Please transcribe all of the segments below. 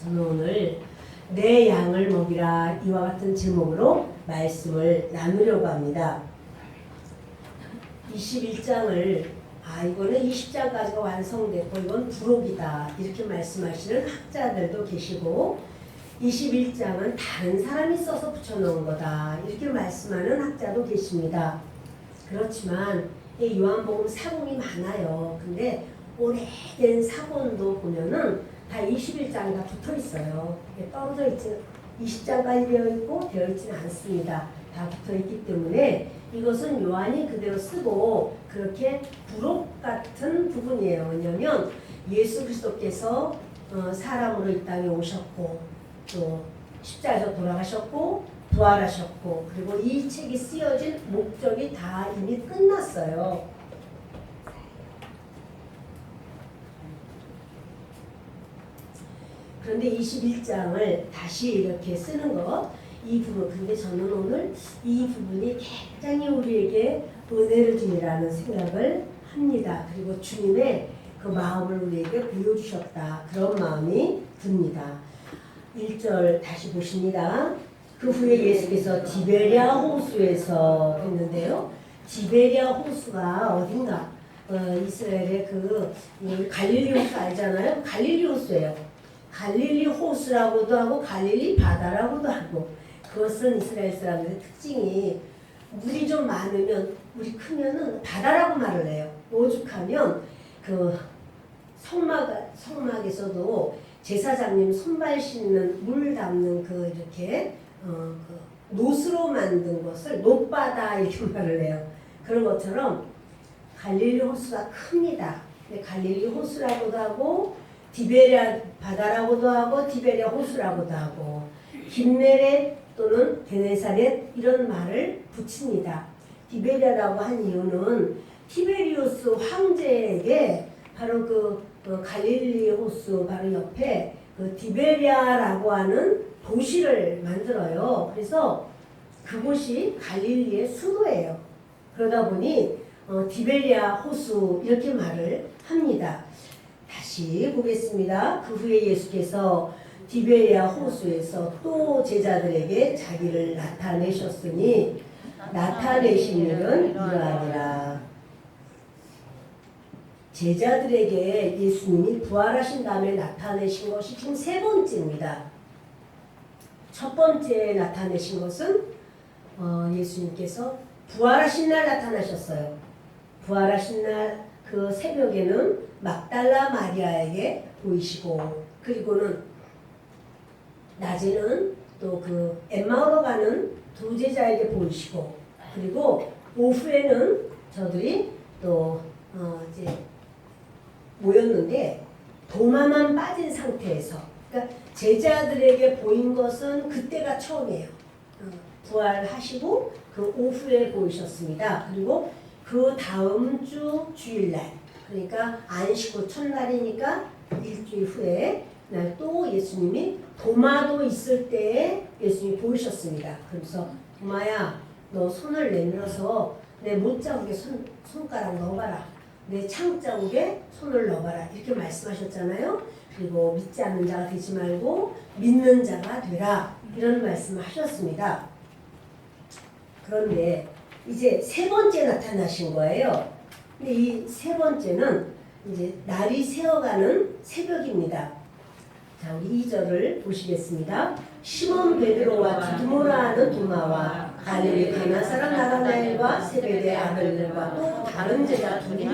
저는 오늘 내 양을 먹이라 이와 같은 제목으로 말씀을 나누려고 합니다. 21장을 이거는 20장까지가 완성됐고 이건 부록이다 이렇게 말씀하시는 학자들도 계시고 21장은 다른 사람이 써서 붙여놓은 거다 이렇게 말씀하는 학자도 계십니다. 그렇지만 이 요한복음 사본이 많아요. 근데 오래된 사본도 보면은 다 21장이 다 붙어 있어요. 떨어져 있지 20장까지 되어 있지는 않습니다. 다 붙어 있기 때문에 이것은 요한이 그대로 쓰고 그렇게 부록 같은 부분이에요. 왜냐하면 예수 그리스도께서 사람으로 이 땅에 오셨고 또 십자가에서 돌아가셨고 부활하셨고 그리고 이 책이 쓰여진 목적이 다 이미 끝났어요. 그런데 21장을 다시 이렇게 쓰는 것, 이 부분, 근데 저는 오늘 이 부분이 굉장히 우리에게 은혜를 주리라는 생각을 합니다. 그리고 주님의 그 마음을 우리에게 보여주셨다. 그런 마음이 듭니다. 1절 다시 보십니다. 그 후에 예수께서 디베랴 호수에서 했는데요. 디베랴 호수가 어딘가? 이스라엘의 그 갈릴리 호수 알잖아요. 갈릴리 호수예요. 갈릴리 호수라고도 하고 갈릴리 바다라고도 하고 그것은 이스라엘 사람들의 특징이 물이 좀 많으면 물이 크면은 바다라고 말을 해요. 오죽하면 그 성막에서도 제사장님 손발 씻는 물 담는 그 이렇게 그 노스로 만든 것을 노바다 이렇게 말을 해요. 그런 것처럼 갈릴리 호수가 큽니다. 근데 갈릴리 호수라고도 하고 디베랴 바다라고도 하고 디베랴 호수라고도 하고 김메렛 또는 게네사렛 이런 말을 붙입니다. 디베랴라고 한 이유는 티베리우스 황제에게 바로 그 갈릴리 호수 바로 옆에 그 디베랴라고 하는 도시를 만들어요. 그래서 그곳이 갈릴리의 수도예요. 그러다 보니 디베랴 호수 이렇게 말을 합니다. 다시 보겠습니다. 그 후에 예수께서 디베랴 호수에서 또 제자들에게 자기를 나타내셨으니 나타내신 일은 이러하니라. 제자들에게 예수님이 부활하신 다음에 나타내신 것이 지금 세 번째입니다. 첫 번째 나타내신 것은 예수님께서 부활하신 날 나타나셨어요. 부활하신 날 그 새벽에는 막달라 마리아에게 보이시고 그리고는 낮에는 또 그 엠마오로 가는 두 제자에게 보이시고 그리고 오후에는 저들이 또 이제 모였는데 도마만 빠진 상태에서 그러니까 제자들에게 보인 것은 그때가 처음이에요. 부활하시고 그 오후에 보이셨습니다. 그리고 그 다음 주 주일날 그러니까 안식구 첫날이니까 일주일 후에 날 또 예수님이 도마도 있을 때에 예수님이 보이셨습니다. 그래서 도마야 너 손을 내밀어서 내 못자국에 손가락 넣어봐라. 내 창자국에 손을 넣어봐라. 이렇게 말씀하셨잖아요. 그리고 믿지 않는 자가 되지 말고 믿는 자가 되라. 이런 말씀을 하셨습니다. 그런데 이제 세 번째 나타나신 거예요. 근데 이 세 번째는 이제 날이 새어가는 새벽입니다. 자, 우리 2절을 보시겠습니다. 시몬 베드로와 디두모라 하는 도마와 갈릴리 가나 사람 나다나엘과 세베대 아들들과 또 다른 제자 둘이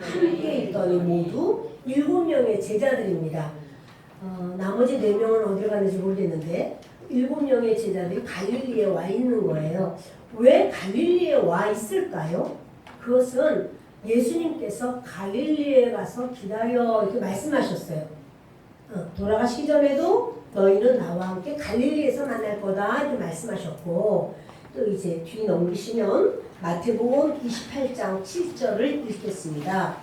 함께 있더니 모두 7명의 제자들입니다. 나머지 4명은 어디 가는지 모르겠는데 7명의 제자들이 갈릴리에 와 있는 거예요. 왜 갈릴리에 와 있을까요? 그것은 예수님께서 갈릴리에 가서 기다려 이렇게 말씀하셨어요. 돌아가시기 전에도 너희는 나와 함께 갈릴리에서 만날 거다 이렇게 말씀하셨고 또 이제 뒤 넘기시면 마태복음 28장 7절을 읽겠습니다.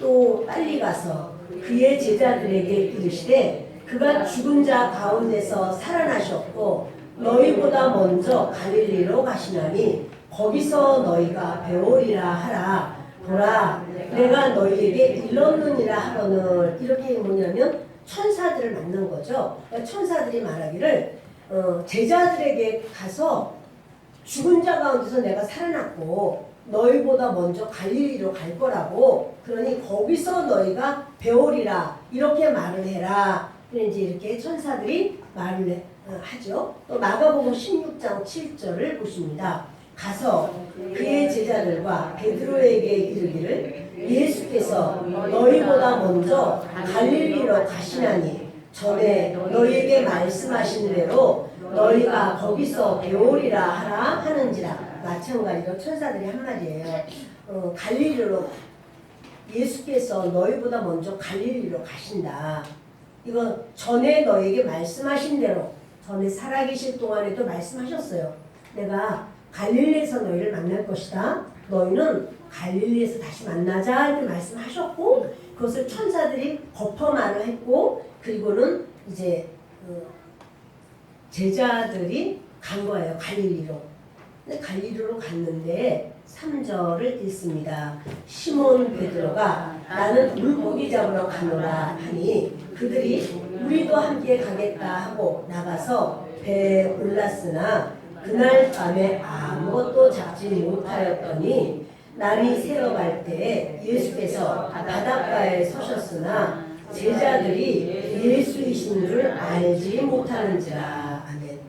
또 빨리 가서 그의 제자들에게 이르시되 그가 죽은 자 가운데서 살아나셨고 너희보다 먼저 갈릴리로 가시나니 거기서 너희가 배우리라 하라. 보라 내가 너희에게 일렀느니라 하거늘. 이렇게 뭐냐면 천사들을 만난 거죠. 그러니까 천사들이 말하기를 제자들에게 가서 죽은 자 가운데서 내가 살아났고 너희보다 먼저 갈릴리로 갈 거라고, 그러니 거기서 너희가 배우리라 이렇게 말을 해라. 이제 이렇게 천사들이 말을 하죠. 또 마가복음 16장 7절을 보십니다. 가서 그의 제자들과 베드로에게 이르기를 예수께서 너희보다 먼저 갈릴리로 가시나니 전에 너희에게 말씀하신 대로 너희가 거기서 배우리라 하라 하는지라. 마찬가지로 천사들이 한 말이에요. 갈릴리로, 예수께서 너희보다 먼저 갈릴리로 가신다. 이거 전에 너에게 말씀하신 대로, 전에 살아계실 동안에도 말씀하셨어요. 내가 갈릴리에서 너희를 만날 것이다. 너희는 갈릴리에서 다시 만나자 이렇게 말씀하셨고, 그것을 천사들이 거쳐 말을 했고, 그리고는 이제 제자들이 간 거예요. 갈릴리로. 근데 갈릴리로 갔는데 3절을 읽습니다. 시몬 베드로가 나는 물고기 잡으러 가노라 하니 그들이 우리도 함께 가겠다 하고 나가서 배에 올랐으나 그날 밤에 아무것도 잡지 못하였더니 날이 새어갈 때에 예수께서 바닷가에 서셨으나 제자들이 예수이신 줄 알지 못하는지라. 아멘.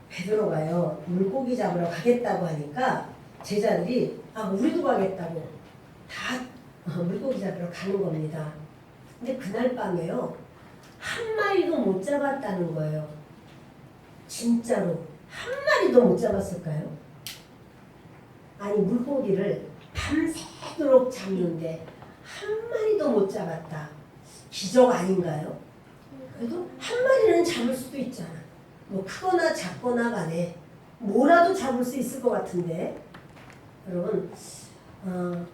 베드로가요 물고기 잡으러 가겠다고 하니까 제자들이 우리도 가겠다고 다 물고기 잡으러 가는 겁니다. 근데 그날 밤에요 한 마리도 못 잡았다는 거예요. 진짜로 한 마리도 못 잡았을까요? 아니 물고기를 밤새도록 잡는데 한 마리도 못 잡았다. 기적 아닌가요? 그래도 한 마리는 잡을 수도 있잖아. 뭐 크거나 작거나 간에 뭐라도 잡을 수 있을 것 같은데, 여러분 한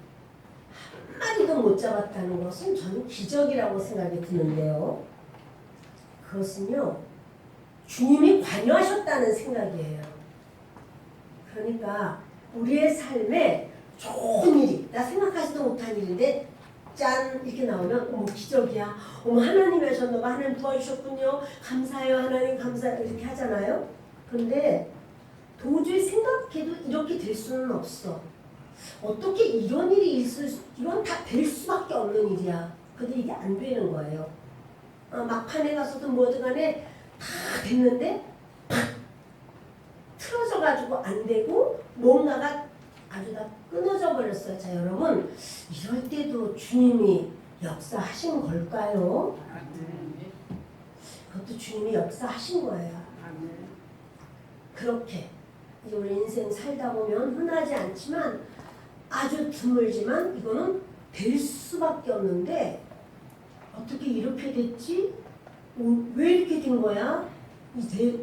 마리도 못 잡았다는 것은 저는 기적이라고 생각이 드는데요. 그것은요 주님이 관여하셨다는 생각이에요. 그러니까 우리의 삶에 좋은 일이, 나 생각하지도 못한 일인데 짠 이렇게 나오면 어머 기적이야, 어머 하나님이 하셨나봐, 하나님 도와주셨군요, 감사해요, 하나님 감사해요 이렇게 하잖아요. 그런데 도저히 생각해도 이렇게 될 수는 없어. 어떻게 이런 일이 있을 수, 이건 다 될 수밖에 없는 일이야. 근데 이게 안 되는 거예요. 막판에 가서도 뭐든 간에 다 됐는데 틀어져 가지고 안 되고 뭔가가 아주 다 끊어져 버렸어요. 자 여러분, 이럴 때도 주님이 역사하신 걸까요? 그것도 주님이 역사하신 거예요. 그렇게 이제 우리 인생 살다 보면 흔하지 않지만 아주 드물지만 이거는 될 수밖에 없는데 어떻게 이렇게 됐지? 왜 이렇게 된 거야?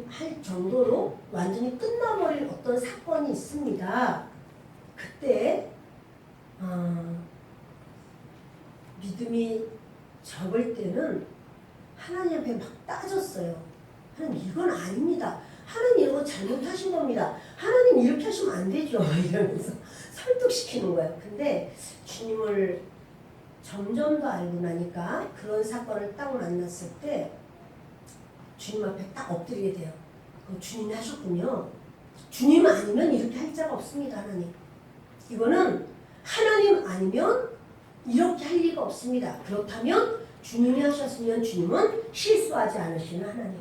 할 정도로 완전히 끝나버릴 어떤 사건이 있습니다. 그때 믿음이 적을 때는 하나님 앞에 막 따졌어요. 하나님 이건 아닙니다. 하나님 이거 잘못하신 겁니다. 하나님 이렇게 하시면 안 되죠. 이러면서 설득시키는 거예요. 근데 주님을 점점 더 알고 나니까 그런 사건을 딱 만났을 때 주님 앞에 딱 엎드리게 돼요. 주님이 하셨군요. 주님 아니면 이렇게 할 자가 없습니다. 하나님. 이거는 하나님 아니면 이렇게 할 리가 없습니다. 그렇다면 주님이 하셨으면 주님은 실수하지 않으시는 하나님.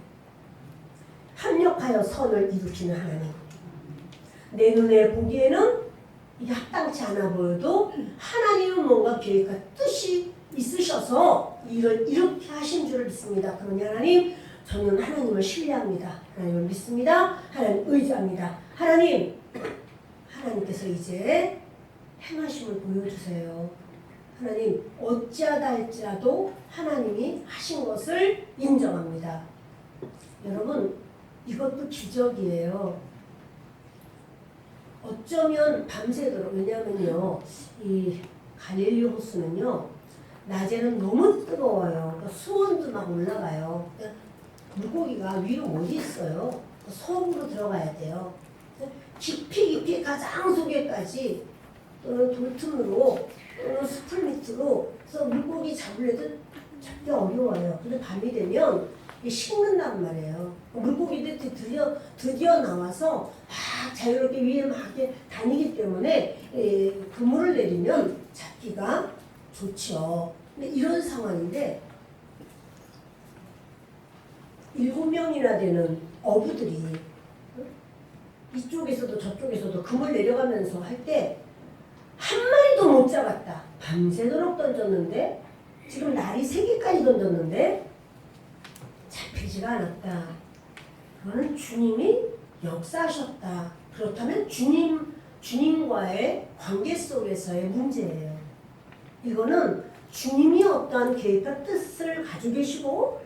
합력하여 선을 이루시는 하나님. 내 눈에 보기에는 이게 합당치 않아 보여도 하나님은 뭔가 계획과 뜻이 있으셔서 이렇게 하신 줄을 믿습니다. 그러니 하나님, 저는 하나님을 신뢰합니다. 하나님을 믿습니다. 하나님 의지합니다. 하나님께서 이제 행하심을 보여주세요. 하나님 어찌하다 할지라도 하나님이 하신 것을 인정합니다. 여러분 이것도 기적이에요. 어쩌면 밤새도록, 왜냐하면요 이 갈릴리 호수는요 낮에는 너무 뜨거워요. 그러니까 수온도 막 올라가요. 그러니까 물고기가 위로 못 있어요. 속으로 들어가야 돼요. 깊이 가장 속에까지 또는 돌틈으로 또는 수풀 밑으로, 그래서 물고기 잡으려도 잡기 어려워요. 근데 밤이 되면 식는단 말이에요. 물고기들이 드디어 나와서 막 자유롭게 위에 막 이렇게 다니기 때문에 그물을 내리면 잡기가 좋죠. 근데 이런 상황인데 7명이나 되는 어부들이 이쪽에서도 저쪽에서도 그물 내려가면서 할 때 한 마리도 못 잡았다. 밤새도록 던졌는데 지금 날이 3개까지 던졌는데 잡히지가 않았다. 그거는 주님이 역사하셨다. 그렇다면 주님과의 관계 속에서의 문제예요. 이거는 주님이 어떠한 계획과 뜻을 가지고 계시고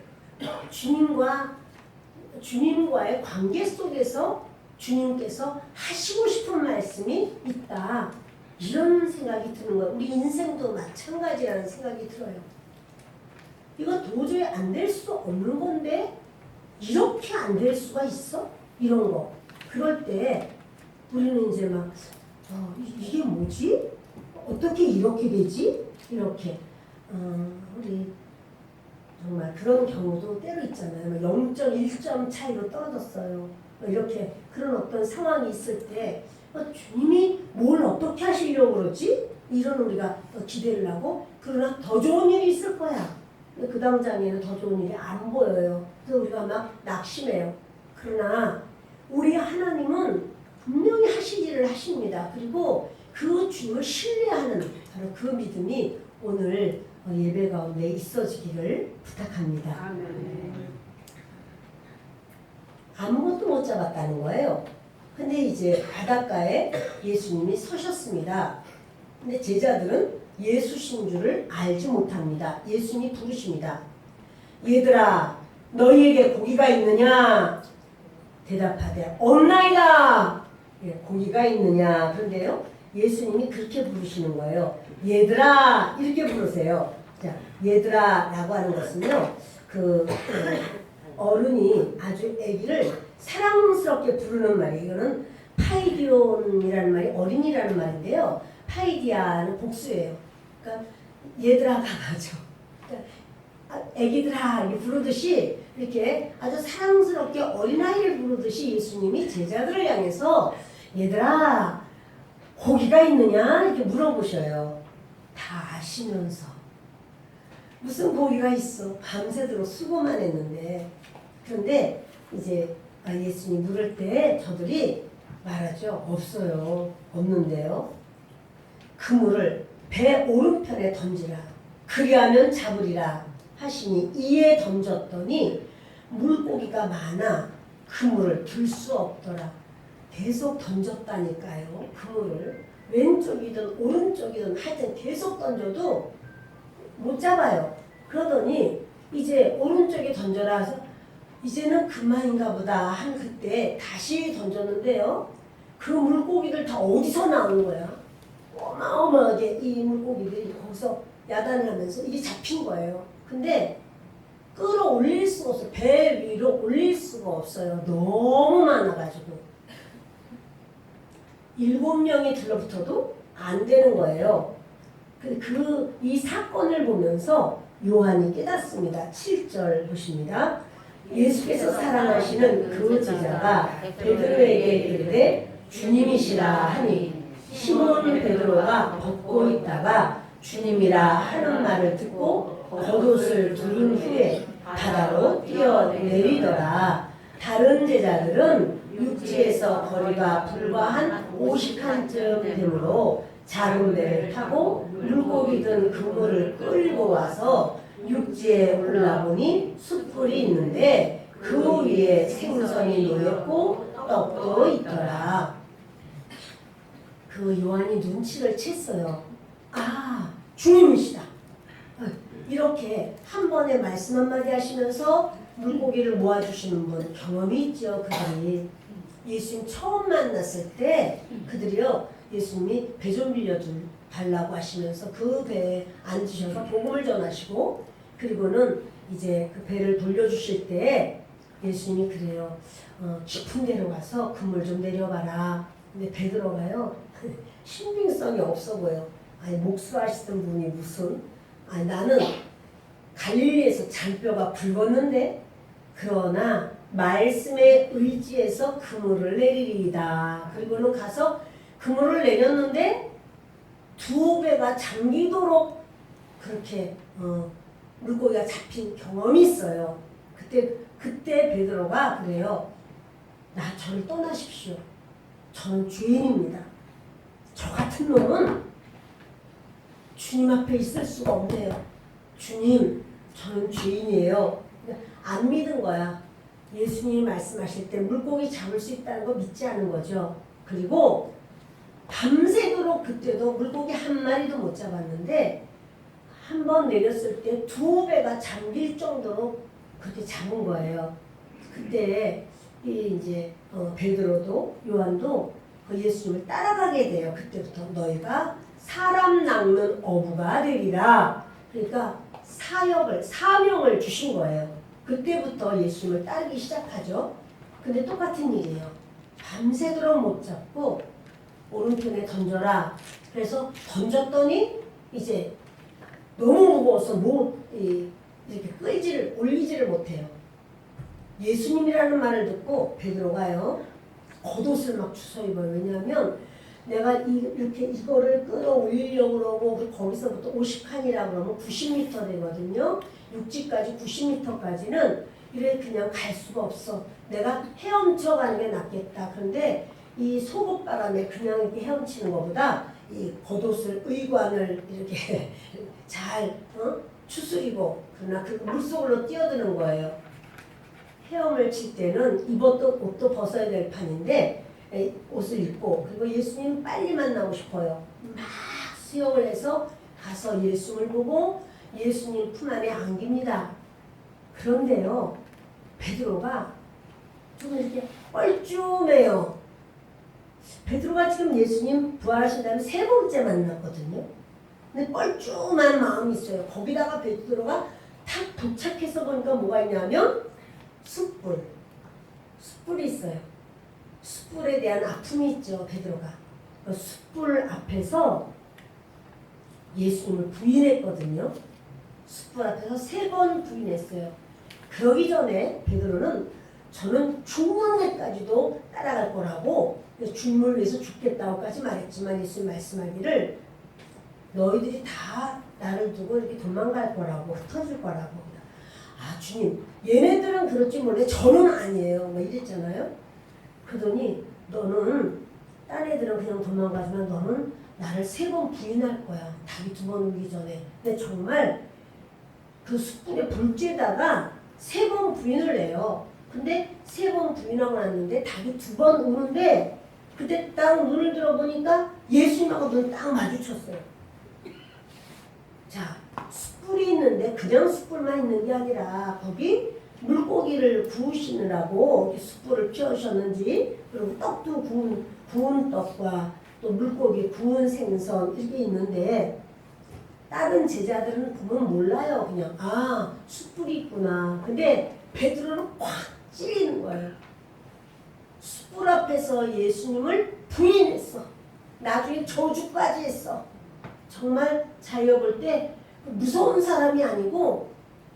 주님과의 관계 속에서 주님께서 하시고 싶은 말씀이 있다. 이런 생각이 드는 거예요. 우리 인생도 마찬가지라는 생각이 들어요. 이거 도저히 안 될 수 없는 건데 이렇게 안 될 수가 있어? 이런 거. 그럴 때 우리는 이제 막 이게 뭐지? 어떻게 이렇게 되지? 이렇게 우리 정말 그런 경우도 때로 있잖아요. 0.1점 차이로 떨어졌어요. 이렇게 그런 어떤 상황이 있을 때 주님이 뭘 어떻게 하시려고 그러지? 이런 우리가 기대를 하고 그러나 더 좋은 일이 있을 거야. 그 당장에는 더 좋은 일이 안 보여요. 그래서 우리가 막 낙심해요. 그러나 우리 하나님은 분명히 하실 일을 하십니다. 그리고 그 주를 신뢰하는 바로 그 믿음이 오늘 예배 가운데 있어지기를 부탁합니다. 아무것도 못 잡았다는 거예요. 근데 이제 바닷가에 예수님이 서셨습니다. 근데 제자들은 예수신 줄을 알지 못합니다. 예수님이 부르십니다. 얘들아, 너희에게 고기가 있느냐? 대답하되 없나이다. 고기가 있느냐? 그런데요, 예수님이 그렇게 부르시는 거예요. 얘들아, 이렇게 부르세요. 자, 얘들아라고 하는 것은요, 어른이 아주 아기를 사랑스럽게 부르는 말이에요. 이거는 파이디온이라는 말이 어린이라는 말인데요. 파이디아는 복수예요. 그러니까 얘들아 가가죠. 그러니까 아기들아 이렇게 부르듯이 이렇게 아주 사랑스럽게 어린아이를 부르듯이 예수님이 제자들을 향해서 얘들아 고기가 있느냐 이렇게 물어보셔요. 다 아시면서 무슨 고기가 있어? 밤새도록 수고만 했는데. 그런데 이제 예수님 물을 때 저들이 말하죠. 없어요. 없는데요. 그물을 배 오른편에 던지라. 그리하면 잡으리라 하시니 이에 던졌더니 물고기가 많아 그물을 들 수 없더라. 계속 던졌다니까요. 그물을 왼쪽이든 오른쪽이든 하여튼 계속 던져도 못 잡아요. 그러더니 이제 오른쪽에 던져라 해서 이제는 그만인가 보다 한 그때 다시 던졌는데요. 그 물고기들 다 어디서 나온 거야? 어마어마하게 이 물고기들이 거기서 야단을 하면서 이게 잡힌 거예요. 근데 끌어올릴 수가 없어요. 배 위로 올릴 수가 없어요. 너무 많아가지고 7명이 들러붙어도 안 되는 거예요. 이 사건을 보면서 요한이 깨닫습니다. 7절 보십니다. 예수께서 사랑하시는 그 제자가 베드로에게 이르되 주님이시라 하니 시몬 베드로가 벗고 있다가 주님이라 하는 말을 듣고 겉옷을 두른 후에 바다로 뛰어내리더라. 다른 제자들은 육지에서 거리가 불과 한 50칸쯤 되므로 작은 배를 타고 물고기 든 그물을 끌고 와서 육지에 올라보니 숯불이 있는데 그 위에 생선이 놓였고 떡도 있더라. 그 요한이 눈치를 챘어요. 아, 주님이시다. 이렇게 한 번에 말씀 한마디 하시면서 물고기를 모아주시는 분 경험이 있죠. 그들이 예수님 처음 만났을 때 그들이요 예수님이 배 좀 빌려달라고 하시면서 그 배에 앉으셔서 복음을 전하시고 그리고는 이제 그 배를 돌려주실 때 예수님이 그래요. 깊은 데로 가서 그물 좀 내려봐라. 근데 베드로가요 신빙성이 없어 보여. 아니 목수하시던 분이 무슨 나는 갈릴리에서 잔뼈가 붉었는데 그러나 말씀에 의지해서 그물을 내리리이다. 그리고는 가서 그물을 내렸는데 두 배가 잠기도록 그렇게 물고기가 잡힌 경험이 있어요. 그때 베드로가 그래요. 저를 떠나십시오. 저는 주인입니다. 저 같은 놈은 주님 앞에 있을 수가 없네요. 주님, 저는 주인이에요. 안 믿은 거야. 예수님이 말씀하실 때 물고기 잡을 수 있다는 거 믿지 않은 거죠. 그리고 밤새도록 그때도 물고기 한 마리도 못 잡았는데 한 번 내렸을 때 두 배가 잠길 정도로 그렇게 잡은 거예요. 그때 이제 베드로도 요한도 예수님을 따라가게 돼요. 그때부터 너희가 사람 낚는 어부가 되리라. 그러니까 사명을 주신 거예요. 그때부터 예수님을 따르기 시작하죠. 근데 똑같은 일이에요. 밤새도록 못 잡고 오른편에 던져라. 그래서 던졌더니 이제 너무 무거워서 이렇게 올리지를 못해요. 예수님이라는 말을 듣고 베드로가요 겉옷을 막 주워 입어요. 왜냐하면 내가 이렇게 이거를 끌어올리려고 그러고 거기서부터 50칸이라고 그러면 90m 되거든요. 육지까지 90m까지는 이래 그냥 갈 수가 없어. 내가 헤엄쳐 가는 게 낫겠다. 그런데 이 속옷바람에 그냥 이렇게 헤엄치는 것보다 이 겉옷을 의관을 이렇게 잘 추스리고 그러나 그 물속으로 뛰어드는 거예요. 헤엄을 칠 때는 옷도 벗어야 될 판인데 옷을 입고 그리고 예수님 빨리 만나고 싶어요. 막 수영을 해서 가서 예수님을 보고 예수님 품 안에 안깁니다. 그런데요 베드로가 좀 이렇게 뻘쭘해요. 베드로가 지금 예수님 부활하신 다음에 세 번째 만났거든요. 근데 뻘쭘한 마음이 있어요. 거기다가 베드로가 탁 도착해서 보니까 뭐가 있냐면 숯불이 있어요. 숯불에 대한 아픔이 있죠. 베드로가 그 숯불 앞에서 예수님을 부인했거든요. 숯불 앞에서 3번 부인했어요. 그러기 전에 베드로는 저는 죽는 데까지도 따라갈 거라고 주님을 위해서 죽겠다고까지 말했지만 예수님 말씀하기를 너희들이 다 나를 두고 이렇게 도망갈 거라고 흩어질 거라고. 아 주님 얘네들은 그럴지 몰래 저는 아니에요. 막 이랬잖아요. 그러더니 너는 딴 애들은 그냥 도망가지만 너는 나를 3번 부인할 거야. 닭이 2번 울기 전에. 근데 정말 그 숯불에 불 쬐다가 3번 부인을 해요. 근데 3번 부인하고 났는데 닭이 2번 우는데 그때 딱 눈을 들어보니까 예수님하고 눈 딱 마주쳤어요. 자, 숯불이 있는데 그냥 숯불만 있는 게 아니라 거기 물고기를 구우시느라고 숯불을 피우셨는지 그리고 떡도 구운 떡과 또 물고기 구운 생선 이렇게 있는데 다른 제자들은 보면 몰라요. 그냥 숯불이 있구나. 근데 베드로는 꽉 찔리는 거예요. 숯불 앞에서 예수님을 부인했어. 나중에 저주까지 했어. 정말 자기가 볼 때 무서운 사람이 아니고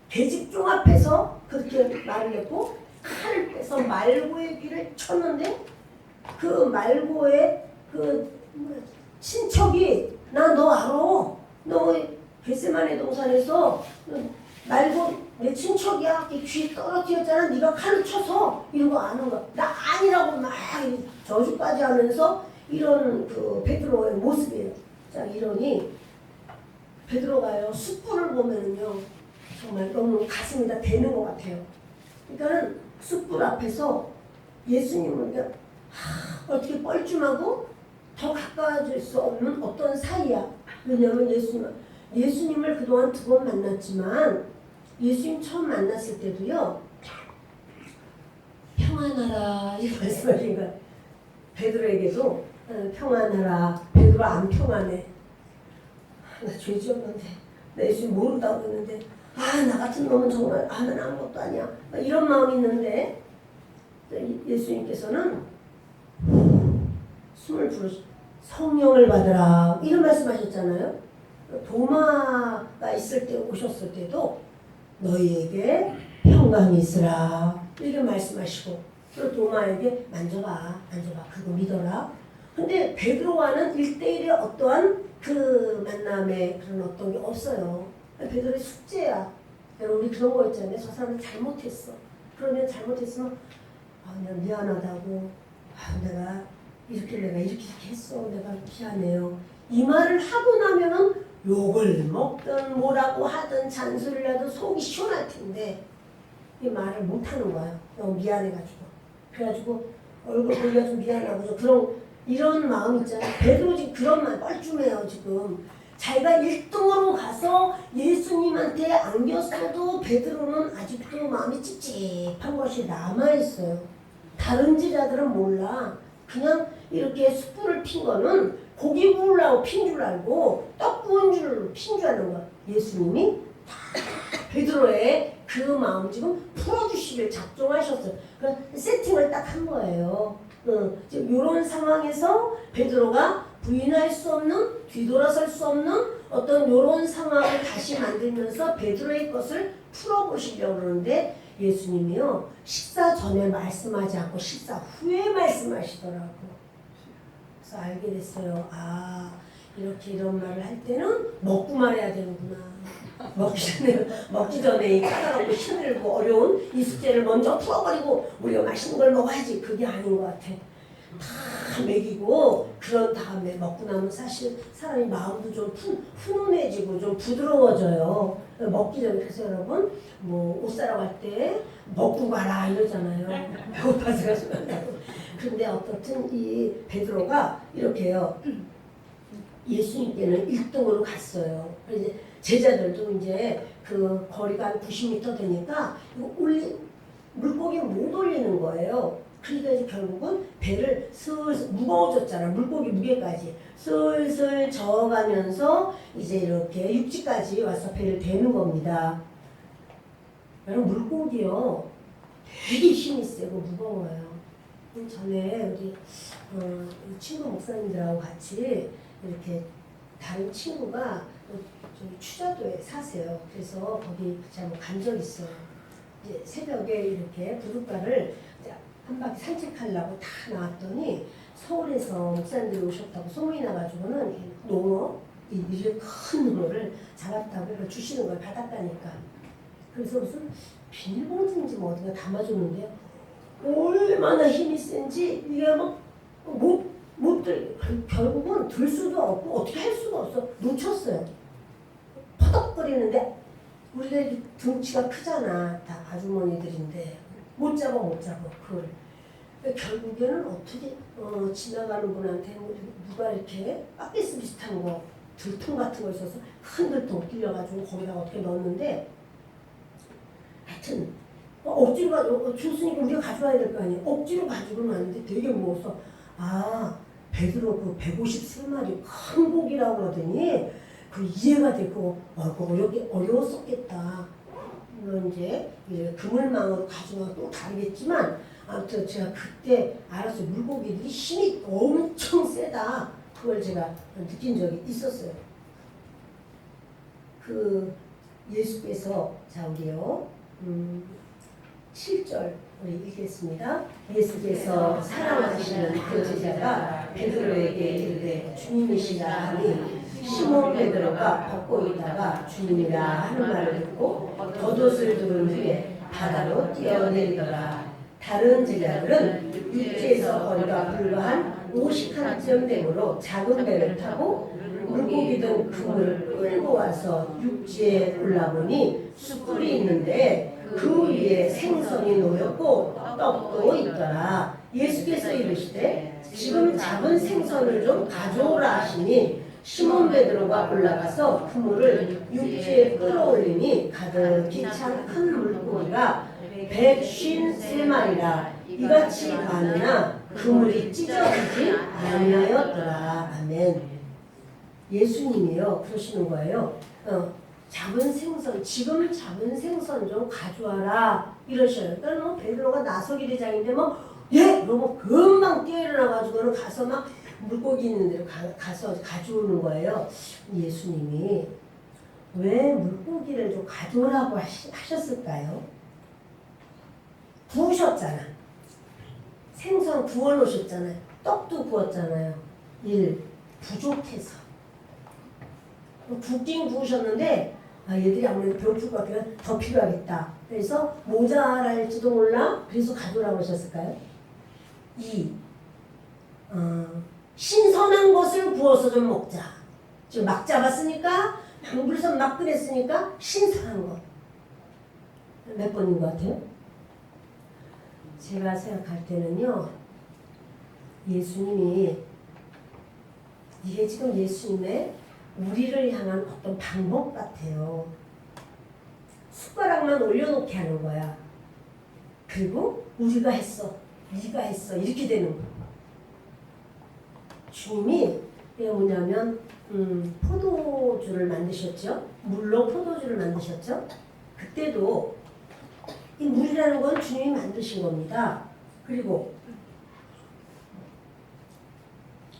대집종 앞에서 그렇게 말을 했고 칼을 빼서 말고의 귀를 쳤는데 그 말고의 그 친척이 나 너 알아. 너 겟세마네 동산에서 말고 내 친척이야. 귀 떨어뜨렸잖아. 네가 칼을 쳐서 이런 거 아는 거야. 나 아니라고 막 저주까지 하면서 이런 그 베드로의 모습이에요. 자 이러니 베드로가요 숯불을 보면은요 정말 너무 가슴이 다 되는 것 같아요. 그러니까는 숯불 앞에서 예수님은 어떻게 뻘쭘하고 더 가까워질 수 없는 어떤 사이야. 왜냐하면 예수님을 그동안 2번 만났지만 예수님 처음 만났을 때도요 평안하라 이 말씀하신 거야. 베드로에게도 평안하라. 베드로 안 평안해. 나 죄 지었는데 나 예수님 모른다고 했는데 나 같은 놈은 정말 난 아무것도 아니야. 이런 마음이 있는데 예수님께서는 숨을 성령을 받으라 이런 말씀하셨잖아요. 도마가 있을 때 오셨을 때도 너희에게 평강이 있으라 이렇게 말씀하시고 또 도마에게 만져봐 그거 믿어라. 근데 베드로와는 1대1의 어떠한 그 만남에 그런 어떤 게 없어요. 베드로의 숙제야. 여러분 우리 그런 거 있잖아요. 저 사람은 잘못했어. 그러면 잘못했으면 내가 미안하다고 내가 이렇게 했어. 내가 미안해요. 이 말을 하고 나면은 욕을 먹든 뭐라고 하든 잔소리를 하든 속이 시원할 텐데 이 말을 못하는 거예요. 너무 미안해가지고. 그래가지고 얼굴 보기가 좀 미안하고 그런 이런 마음 있잖아요. 베드로 지금 그런 말 뻘쭘해요 지금. 자기가 1등으로 가서 예수님한테 안겼어도 베드로는 아직도 마음이 찝찝한 것이 남아있어요. 다른 제자들은 몰라. 그냥 이렇게 숯불을 핀 거는 고기 구우려고 핀 줄 알고 떡 구운 줄 핀 줄 아는 거야. 예수님이 다 베드로의 그 마음 지금 풀어주시길 작정하셨어요. 그래서 세팅을 딱 한 거예요. 지금 이런 상황에서 베드로가 부인할 수 없는, 뒤돌아설 수 없는 어떤 이런 상황을 다시 만들면서 베드로의 것을 풀어보시려고 그러는데 예수님이요 식사 전에 말씀하지 않고 식사 후에 말씀하시더라고. 그래서 알게 됐어요. 아 이렇게 이런 말을 할 때는 먹고 말해야 되는구나. 먹기 전에 이 까다롭고 힘들고 어려운 이 숙제를 먼저 풀어버리고 우리가 맛있는 걸 먹어야지. 그게 아닌 것 같아. 다 먹이고 그런 다음에 먹고 나면 사실 사람이 마음도 좀 훈훈해지고 좀 부드러워져요. 먹기 전에. 그래서 여러분 뭐 옷 사러 갈 때 먹고 가라 이러잖아요. 배고파서 가시면 근데 어떻든 이 베드로가 이렇게요. 예수님께는 1등으로 갔어요. 이제 제자들도 이제 그 거리가 한 90m 되니까 이거 물고기 못 올리는 거예요. 그러니까 이제 결국은 배를 슬슬 무거워졌잖아. 물고기 무게까지 슬슬 저어가면서 이제 이렇게 육지까지 와서 배를 대는 겁니다. 여러분 물고기요 되게 힘이 세고 무거워요. 전에 우리 친구 목사님들하고 같이 이렇게 다른 친구가 저기 추자도에 사세요. 그래서 거기 제가 간 적 있어요. 이제 새벽에 이렇게 부둣가를 한 바퀴 산책하려고 다 나왔더니 서울에서 목사님들이 오셨다고 소문이 나가지고는 농어, 이렇게 큰 농어를 잡았다고 주시는 거예요. 바닷가니까. 그래서 무슨 비닐봉지인지 뭐 어디가 담아줬는데요. 얼마나 힘이 센지 이게 막 못 들, 결국은 들 수도 없고 어떻게 할 수가 없어. 놓쳤어요. 퍼덕거리는데 우리가 등치가 크잖아. 다 아주머니들인데 못 잡아 그걸. 결국에는 어떻게 지나가는 분한테 누가 이렇게 바켓스 비슷한 거 들통 같은 거 있어서 큰 들통 빌려가지고 거기다가 어떻게 넣었는데 하여튼 억지로 줬으니까 우리가 가져와야 될 거 아니에요. 억지로 가지고는 왔는데 되게 무거워서 베드로 그 153마리 큰 고기라고 그러더니 그 이해가 되고 어려웠었겠다. 물론 이제 그물망으로 가져와 또 다르겠지만 아무튼 제가 그때 알았어요. 물고기들이 힘이 엄청 세다. 그걸 제가 느낀 적이 있었어요. 그 예수께서 자 우리요 7절 우리 읽겠습니다. 예수께서 사랑하시는 그 제자가 베드로에게 이르되 주님이시라 하니 시몬 베드로가 벗고 있다가 주님이라 하는 말을 듣고 겉옷을 두른 후에 바다로 뛰어내리더라. 다른 제자들은 육지에서 거리가 불과 50칸쯤 되므로 작은 배를 타고 물고기 등 그물을 끌고 와서 육지에 올라보니 숯불이 있는데 그 위에 생선이 놓였고 떡도 있더라. 예수께서 이르시되 지금 잡은 생선을 좀 가져오라 하시니 시몬 베드로가 올라가서 그물을 육지에 끌어올리니 가득히 찬 큰 물고기가 153마리라 이같이 많으나 그물이 찢어지지 아니하였더라. 아멘. 예수님이요 그러시는 거예요. 지금 잡은 생선 좀 가져와라 이러셔요. 그러니까 베드로가 나서기 대장인데 너무 금방 뛰어일어나가지고는 가서 막 물고기 있는 데로 가서 가져오는 거예요. 예수님이 왜 물고기를 좀 가져오라고 하셨을까요? 구우셨잖아. 생선 구워 놓으셨잖아요. 떡도 구웠잖아요. 일 부족해서. 굽긴 구우셨는데 얘들이 아무래도 배고플 것 같으니까 더 필요하겠다. 그래서 모자랄지도 몰라. 그래서 가져오라고 하셨을까요? 2. 신선한 것을 구워서 좀 먹자. 지금 막 잡았으니까 물에서 막 꺼냈으니까 신선한 것. 몇 번인 것 같아요? 제가 생각할 때는요. 예수님이 이게 지금 예수님의 우리를 향한 어떤 방법 같아요. 숟가락만 올려놓게 하는 거야. 그리고 우리가 했어, 네가 했어 이렇게 되는 거야. 주님이 이게 뭐냐면 포도주를 만드셨죠. 물로 포도주를 만드셨죠. 그때도 이 물이라는 건 주님이 만드신 겁니다. 그리고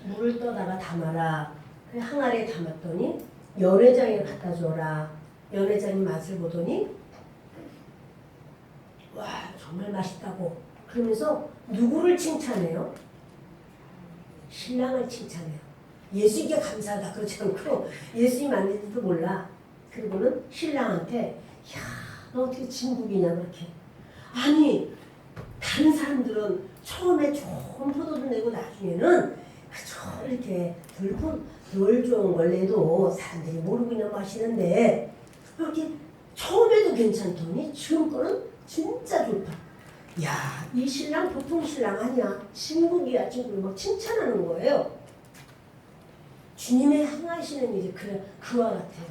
물을 떠다가 담아라. 항아리에 담았더니 연회장에 갖다 줘라. 연회장이 맛을 보더니 와 정말 맛있다고. 그러면서 누구를 칭찬해요? 신랑을 칭찬해요. 예수님께 감사하다 그렇지 않고 예수님 만든지도 몰라. 그리고는 신랑한테 야, 너 어떻게 진국이냐 그렇게. 아니 다른 사람들은 처음에 좋은 포도를 내고 나중에는 그저 이렇게 덜 좋은 걸 내도 사람들이 모르고 그냥 마시는데 이렇게 처음에도 괜찮더니 지금 거는 진짜 좋다. 야, 이 신랑 보통 신랑 아니야. 진국이야, 진국. 막 칭찬하는 거예요. 주님의 행하시는 일이 그와 같아요.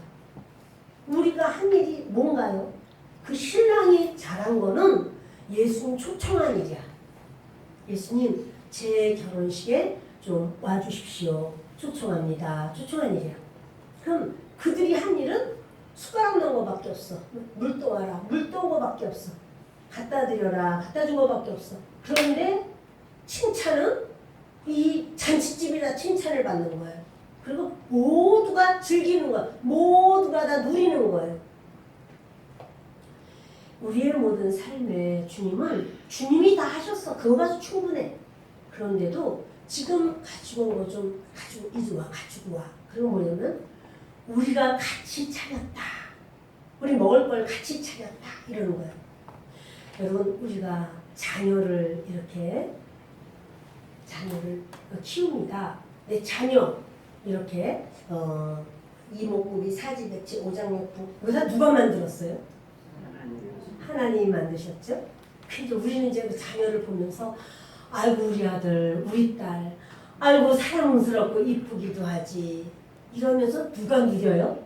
우리가 한 일이 뭔가요? 그 신랑이 잘한 거는 예수님 초청한 일이야. 예수님, 제 결혼식에 좀 와주십시오. 초청합니다. 초청한 일이야. 그럼 그들이 한 일은 숟가락 넣은 거밖에 없어. 물 떠와라. 물 떠온 거밖에 없어. 갖다 드려라. 갖다 준 거밖에 없어. 그런데 칭찬은 이 잔치집이라 칭찬을 받는 거예요. 그리고 모두가 즐기는 거야. 모두가 다 누리는 거예요. 우리의 모든 삶에 주님은 주님이 다 하셨어. 그거 가지고 충분해. 그런데도 지금 가지고 온 거 좀 가지고 이리 와. 가지고 와. 그리고 뭐냐면 우리가 같이 차렸다. 우리 먹을 걸 같이 차렸다. 이러는 거예요. 여러분 우리가 자녀를 이렇게 자녀를 키웁니다. 내 자녀 이렇게 이목구비 사지백지 오장육부 이거 다 누가 만들었어요? 하나님이 만드셨죠. 그래도 우리는 이제 그 자녀를 보면서 아이고 우리 아들 우리 딸 아이고 사랑스럽고 이쁘기도 하지 이러면서 누가 누려요?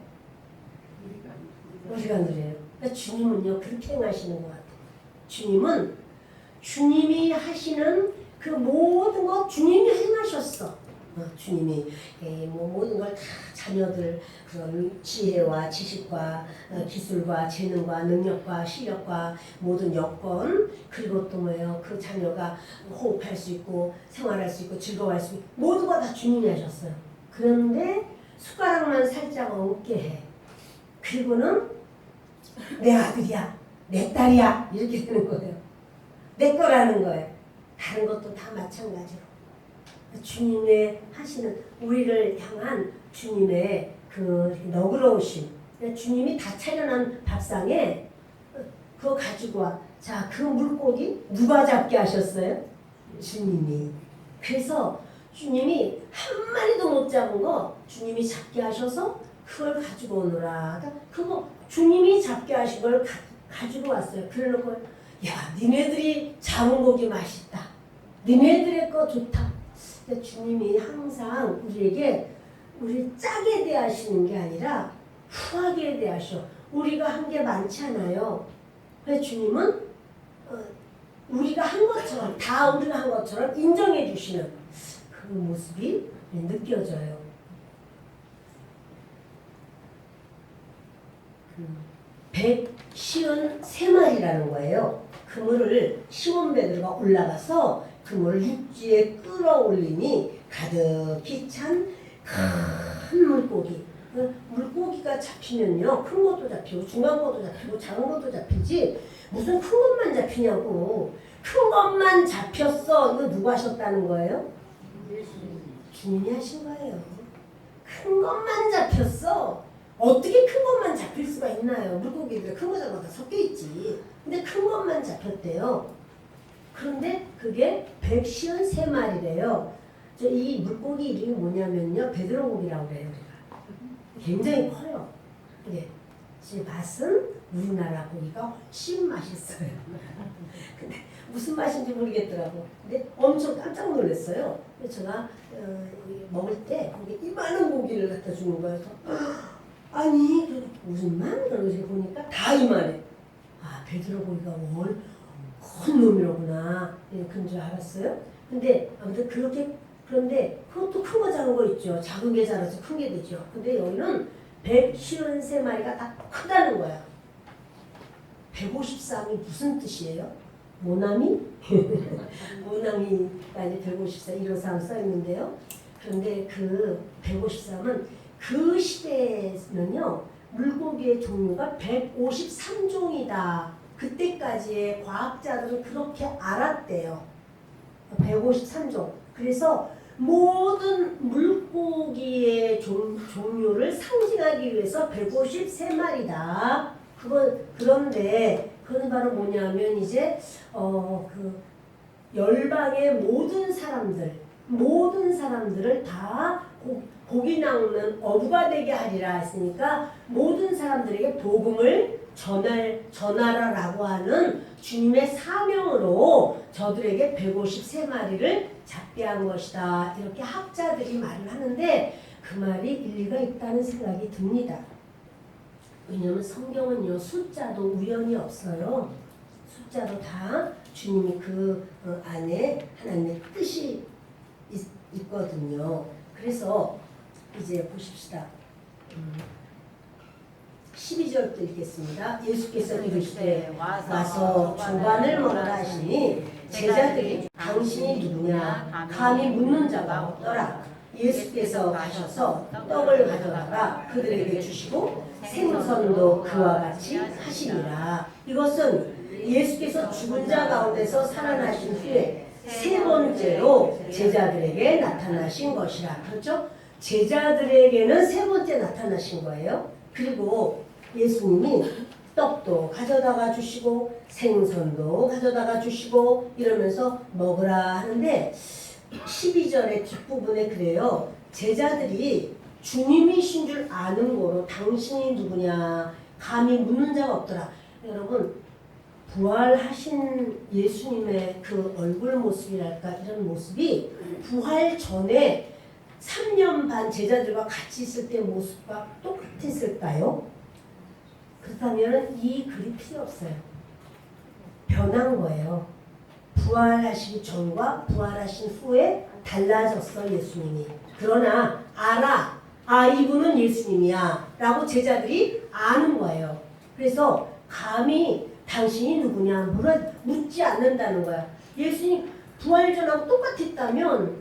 우리가 누려요. 그러니까 주님은요 그렇게 행하시는 것 같아요. 주님은 주님이 하시는 그 모든 것 주님이 행하셨어. 주님이 뭐 모든 걸 다 자녀들 그런 지혜와 지식과 기술과 재능과 능력과 실력과 모든 여건 그리고 또 뭐예요 그 자녀가 호흡할 수 있고 생활할 수 있고 즐거워할 수 있고 모든 거 다 주님이 하셨어요. 그런데 숟가락만 살짝 얹게 해. 그리고는 내 아들이야 내 딸이야 이렇게 되는 거예요. 내 거라는 거예요. 다른 것도 다 마찬가지로 주님의 하시는 우리를 향한 주님의 그 너그러우심 주님이 다 차려놓은 밥상에 그거 가지고 와. 자, 그 물고기 누가 잡게 하셨어요? 주님이. 그래서 주님이 한 마리도 못 잡은 거 주님이 잡게 하셔서 그걸 가지고 오너라. 그거 주님이 잡게 하신 걸 가지고 왔어요. 그래놓고 야 니네들이 잡은 고기 맛있다. 니네들의 거 좋다. 주님이 항상 우리에게 우리 짜게 대하시는 게 아니라 후하게 대하셔. 우리가 한 게 많잖아요. 그래서 주님은 우리가 한 것처럼 다 우리가 한 것처럼 인정해 주시는 그 모습이 느껴져요. 백시은 세 마리라는 거예요. 그물을 시몬 베드로가 올라가서 그물을 육지에 끌어올리니 가득히 찬 큰 물고기 물고기가 잡히면요, 큰 것도 잡히고 중간 것도 잡히고 작은 것도 잡히지 무슨 큰 것만 잡히냐고. 큰 것만 잡혔어. 이거 누가 하셨다는 거예요? 주님이 하신 거예요. 큰 것만 잡혔어. 어떻게 큰 것만 잡힐 수가 있나요? 물고기들 큰 거 작은 거 다 섞여 있지. 근데 큰 것만 잡혔대요. 그런데 그게 153마리래요. 이 물고기 이름이 뭐냐면요, 베드로고기라고 그래요. 우리가. 굉장히 커요. 근데 제 맛은 우리나라 고기가 훨씬 맛있어요. 근데 무슨 맛인지 모르겠더라고. 근데 엄청 깜짝 놀랐어요. 그래서 제가 먹을 때 이만한 고기를 갖다 주는 거예요. 아니 무슨 만? 그러고 제가 보니까 다 이만해. 아, 베드로고기가 큰 놈이로구나. 그런 줄 알았어요. 근데 아무튼 그런데 그것도 큰 거 작은 거 있죠. 작은 게 자라서 큰 게 되죠. 근데 여기는 153마리가 다 크다는 거야. 153이 무슨 뜻이에요? 모나미? 모나미가 이제 154, 153 써있는데요. 그런데 그 153은 그 시대에는요, 물고기의 종류가 153종이다. 그때까지의 과학자들은 그렇게 알았대요. 153종. 그래서 모든 물고기의 종류를 상징하기 위해서 153마리다. 그런데 그건 바로 뭐냐면 이제 그 열방의 모든 사람들을 다 고기 낚는 어부가 되게 하리라 했으니까 모든 사람들에게 복음을 전하라라고 하는 주님의 사명으로 저들에게 153마리를 잡게 한 것이다. 이렇게 학자들이 말을 하는데 그 말이 일리가 있다는 생각이 듭니다. 왜냐하면 성경은요, 숫자도 우연이 없어요. 숫자도 다 주님이 그 안에 하나님의 뜻이 있거든요. 그래서 이제 보십시다. 12절도 읽겠습니다. 예수께서 이르시되 와서 조반을 먹으라 하시니 제자들이 당신이 누구냐 감히 묻는 자가 없더라. 예수께서 가셔서 떡을 가져다가 그들에게 주시고 생선도 그와 같이 하시니라. 이것은 예수께서 죽은 자 가운데서 살아나신 후에 세 번째로 제자들에게 나타나신 것이라. 그렇죠? 제자들에게는 세 번째 나타나신 거예요. 그리고 예수님이 떡도 가져다가 주시고 생선도 가져다가 주시고 이러면서 먹으라 하는데 12절의 뒷부분에 그래요. 제자들이 주님이신 줄 아는 거로 당신이 누구냐 감히 묻는 자가 없더라. 여러분, 부활하신 예수님의 그 얼굴 모습이랄까, 이런 모습이 부활 전에 3년 반 제자들과 같이 있을 때 모습과 똑같았을까요? 그렇다면 이 글이 필요 없어요. 변한 거예요. 부활하시기 전과 부활하신 후에 달라졌어, 예수님이. 그러나 알아. 아, 이분은 예수님이야 라고 제자들이 아는 거예요. 그래서 감히 당신이 누구냐 묻지 않는다는 거야. 예수님 부활 전하고 똑같았다면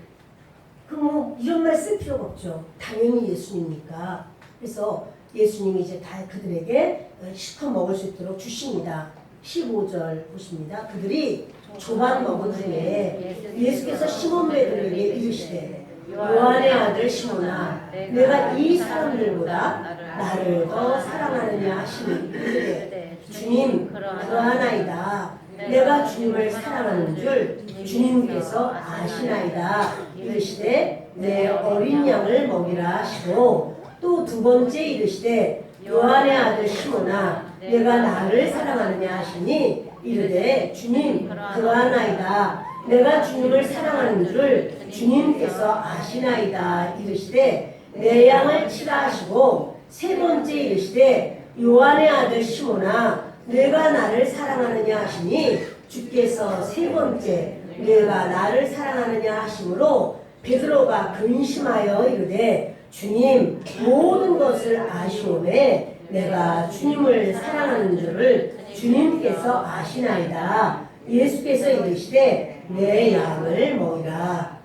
그럼 이런 말 쓸 필요가 없죠. 당연히 예수님이니까. 그래서 예수님이 이제 다 그들에게 실컷 먹을 수 있도록 주십니다. 15절 보십니다. 그들이 조반 먹은 후에 예수께서 시몬 베드로에게 이르시되 요한의 아들 시몬아, 내가 이 사람들보다 나를 더 사랑하느냐 하시니 이르되 주님 그러하나이다. 내가 주님을 사랑하는 줄 주님께서 아시나이다. 이르시되 내 어린 양을 먹이라 하시고 또 두 번째 이르시되 요한의 아들 시몬아, 내가 나를 사랑하느냐 하시니 이르되 주님 그러하나이다. 내가 주님을 사랑하는 줄 주님께서 아시나이다. 이르시되 내 양을 치라 하시고 세 번째 이르시되 요한의 아들 시몬아, 내가 나를 사랑하느냐 하시니 주께서 세 번째 내가 나를 사랑하느냐 하심으로 베드로가 근심하여 이르되 주님 모든 것을 아시오매 내가 주님을 사랑하는 줄을 주님께서 아시나이다. 예수께서 이르시되 내 양을 먹이라.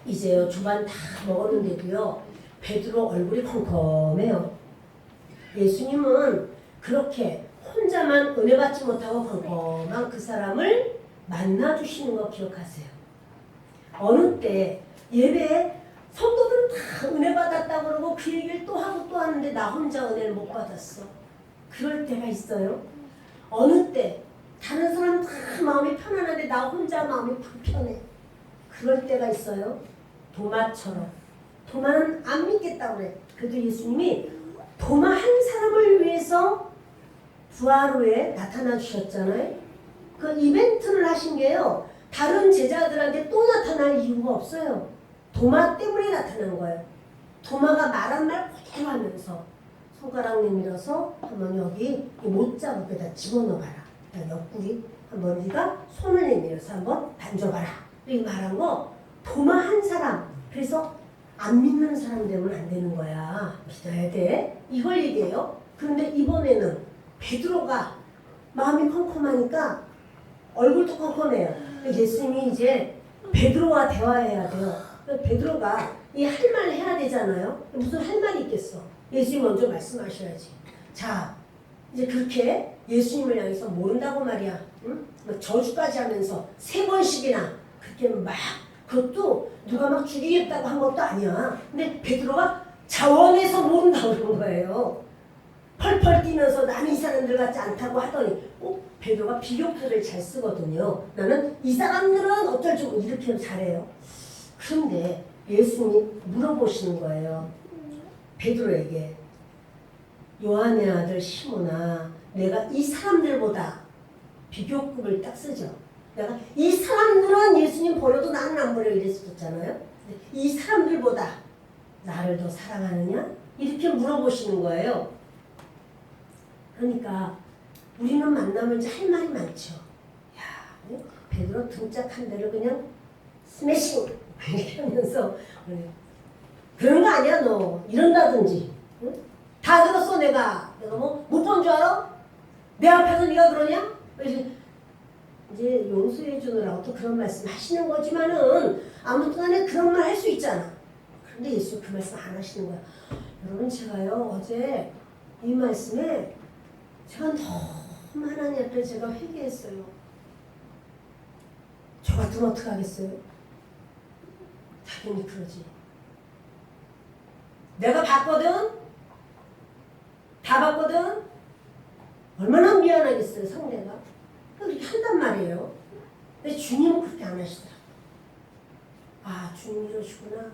이제요 주반 다 먹었는데도요 베드로 얼굴이 컴컴해요. 예수님은 그렇게 혼자만 은혜 받지 못하고 컴컴한 그 사람을 만나 주시는 거 기억하세요. 어느 때 예배에 성도들은 다 은혜 받았다고 그러고 그 얘기를 또 하고 또 하는데 나 혼자 은혜를 못 받았어. 그럴 때가 있어요. 어느 때 다른 사람 다 마음이 편안한데 나 혼자 마음이 불편해. 그럴 때가 있어요. 도마처럼. 도마는 안 믿겠다고 그래. 그래도 예수님이 도마 한 사람을 위해서 부활 후에 나타나 주셨잖아요. 그 이벤트를 하신 게요. 다른 제자들한테 또 나타날 이유가 없어요. 도마 때문에 나타난 거예요. 도마가 말한 말 그대로 하면서 손가락 내밀어서 한번 여기 못 자국에다 집어넣어봐라. 옆구리 한번 네가 손을 내밀어서 한번 만져봐라. 이렇게 말한 거 도마 한 사람. 그래서 안 믿는 사람 되면 안 되는 거야. 믿어야 돼. 이걸 얘기해요. 그런데 이번에는 베드로가 마음이 컴컴하니까 얼굴도 컴컴해요. 예수님이 이제 베드로와 대화해야 돼요. 베드로가 이 할 말 해야 되잖아요. 무슨 할 말이 있겠어. 예수님 먼저 말씀하셔야지. 자, 이제 그렇게 예수님을 향해서 모른다고 말이야. 응? 저주까지 하면서 3번씩이나 그렇게 막 그것도 누가 막 죽이겠다고 한 것도 아니야. 근데 베드로가 자원해서 모른다고 그런 거예요. 펄펄 뛰면서 나는 이 사람들 같지 않다고 하더니 베드로가 비교표를 잘 쓰거든요. 나는 이 사람들은 어쩔 줄 이렇게 잘해요. 그런데 예수님이 물어보시는 거예요. 베드로에게 요한의 아들 시몬아 내가 이 사람들보다 비교급을 딱 쓰죠. 내가 이 사람들은 예수님 버려도 나는 안 버려 이랬었잖아요. 이 사람들보다 나를 더 사랑하느냐? 이렇게 물어보시는 거예요. 그러니까 우리는 만나면 이제 할 말이 많죠. 야, 베드로 등짝한 대로 그냥 스매싱 이렇게 하면서 그런 거 아니야 너 이런다든지 응? 다 들었어 내가 뭐 못 본 줄 알아? 내 앞에서 네가 그러냐? 이제 용서해 주느라고 또 그런 말씀 하시는 거지만은 아무튼 간에 그런 말 할 수 있잖아. 그런데 예수 그 말씀 안 하시는 거야. 여러분 제가요 어제 이 말씀에 제가 너무 하나님 앞에 제가 회개했어요. 저 같으면 어떡하겠어요? 당연히 그러지. 내가 봤거든? 다 봤거든? 얼마나 미안하겠어요 상대가. 그렇게 한단 말이에요. 근데 주님은 그렇게 안 하시더라. 아 주님 이러시구나.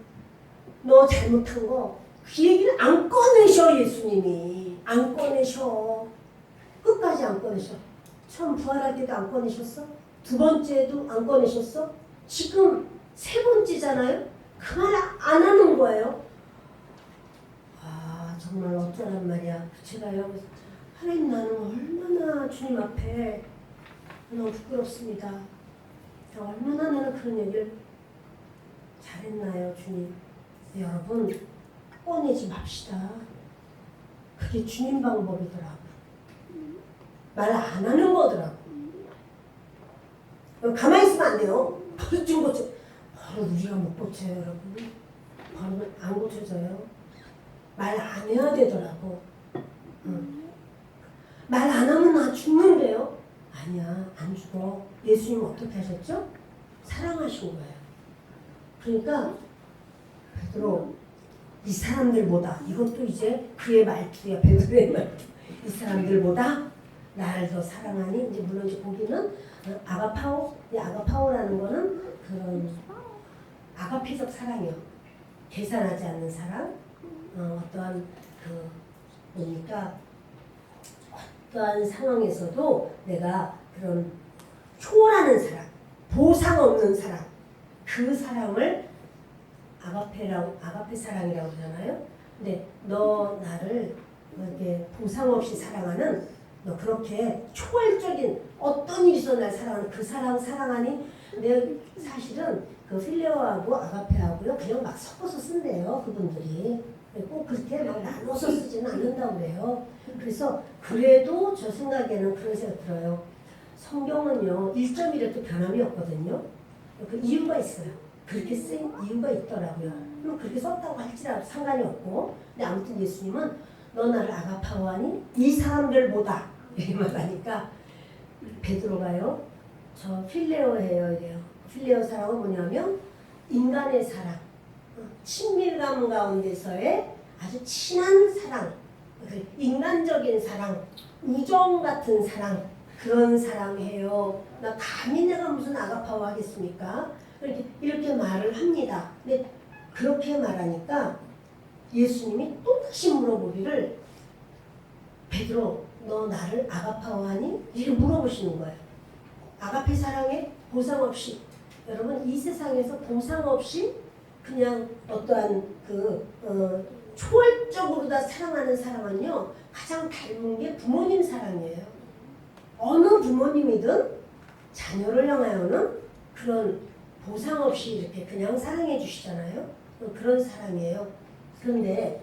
너 잘못한 거 그 얘기를 안 꺼내셔. 예수님이 안 꺼내셔. 끝까지 안 꺼내셔. 처음 부활할 때도 안 꺼내셨어? 2번째도 안 꺼내셨어? 지금 3번째잖아요? 그 말 안 하는 거예요. 아 정말 어쩌란 말이야. 제가요 하나님 나는 얼마나 주님 앞에 너무 부끄럽습니다. 얼마나 나는 그런 얘기를 잘했나요 주님. 여러분 꺼내지 맙시다. 그게 주님 방법이더라고. 말 안 하는 거더라고. 가만히 있으면 안 돼요. 바로 좀 고쳐. 바로 우리가 못 고쳐요 여러분. 바로 안 고쳐져요. 말 안 해야 되더라고. 말 안 하면 나 죽는데요. 아니야 안 죽어. 예수님 어떻게 하셨죠? 사랑하신 거예요. 그러니까 베드로 이 사람들보다 이것도 이제 그의 말투야. 베드로의 말투. 이 사람들보다 나를 더 사랑하니 이제 물론 이제 거기는 아가파오. 이 아가파오라는 거는 그런 아가페적 사랑이요. 계산하지 않는 사랑. 어떠한 그 뭡니까 어떠한 상황에서도 내가 그런 초월하는 사랑, 보상 없는 사랑, 그 사랑을 아가페 사랑이라고 그러잖아요. 근데 너 나를 이렇게 보상 없이 사랑하는 너 그렇게 초월적인 어떤 일이 있어 날 사랑하는 그 사랑하니 내가 사실은 그 필레오하고 아가페하고요 그냥 막 섞어서 쓴대요 그분들이. 꼭 그렇게 막 나눠서 쓰지는 않는다고 그래요. 그래서 그래도 저 생각에는 그런 생각 들어요. 성경은요 1.1에도 변함이 없거든요. 그 이유가 있어요. 그렇게 쓴 이유가 있더라고요. 그럼 그렇게 썼다고 할지라도 상관이 없고, 근데 아무튼 예수님은 너 나를 아가파오하니 이 사람들보다 이렇게 말하니까 베드로가요, 저 필레오예요 이래요. 필레오 사랑은 뭐냐면 인간의 사랑, 친밀감 가운데서의 아주 친한 사랑, 인간적인 사랑, 우정 같은 사랑, 그런 사랑해요. 나 감히 내가 무슨 아가파오 하겠습니까? 이렇게 말을 합니다. 근데 그렇게 말하니까 예수님이 또다시 물어보기를 베드로 너 나를 아가파오하니? 이렇게 물어보시는 거예요. 아가페 사랑에 보상 없이, 여러분 이 세상에서 보상 없이 그냥 어떠한 초월적으로 다 사랑하는 사랑은요 가장 닮은 게 부모님 사랑이에요. 어느 부모님이든 자녀를 향하여는 그런 보상 없이 이렇게 그냥 사랑해 주시잖아요. 그런 사랑이에요. 그런데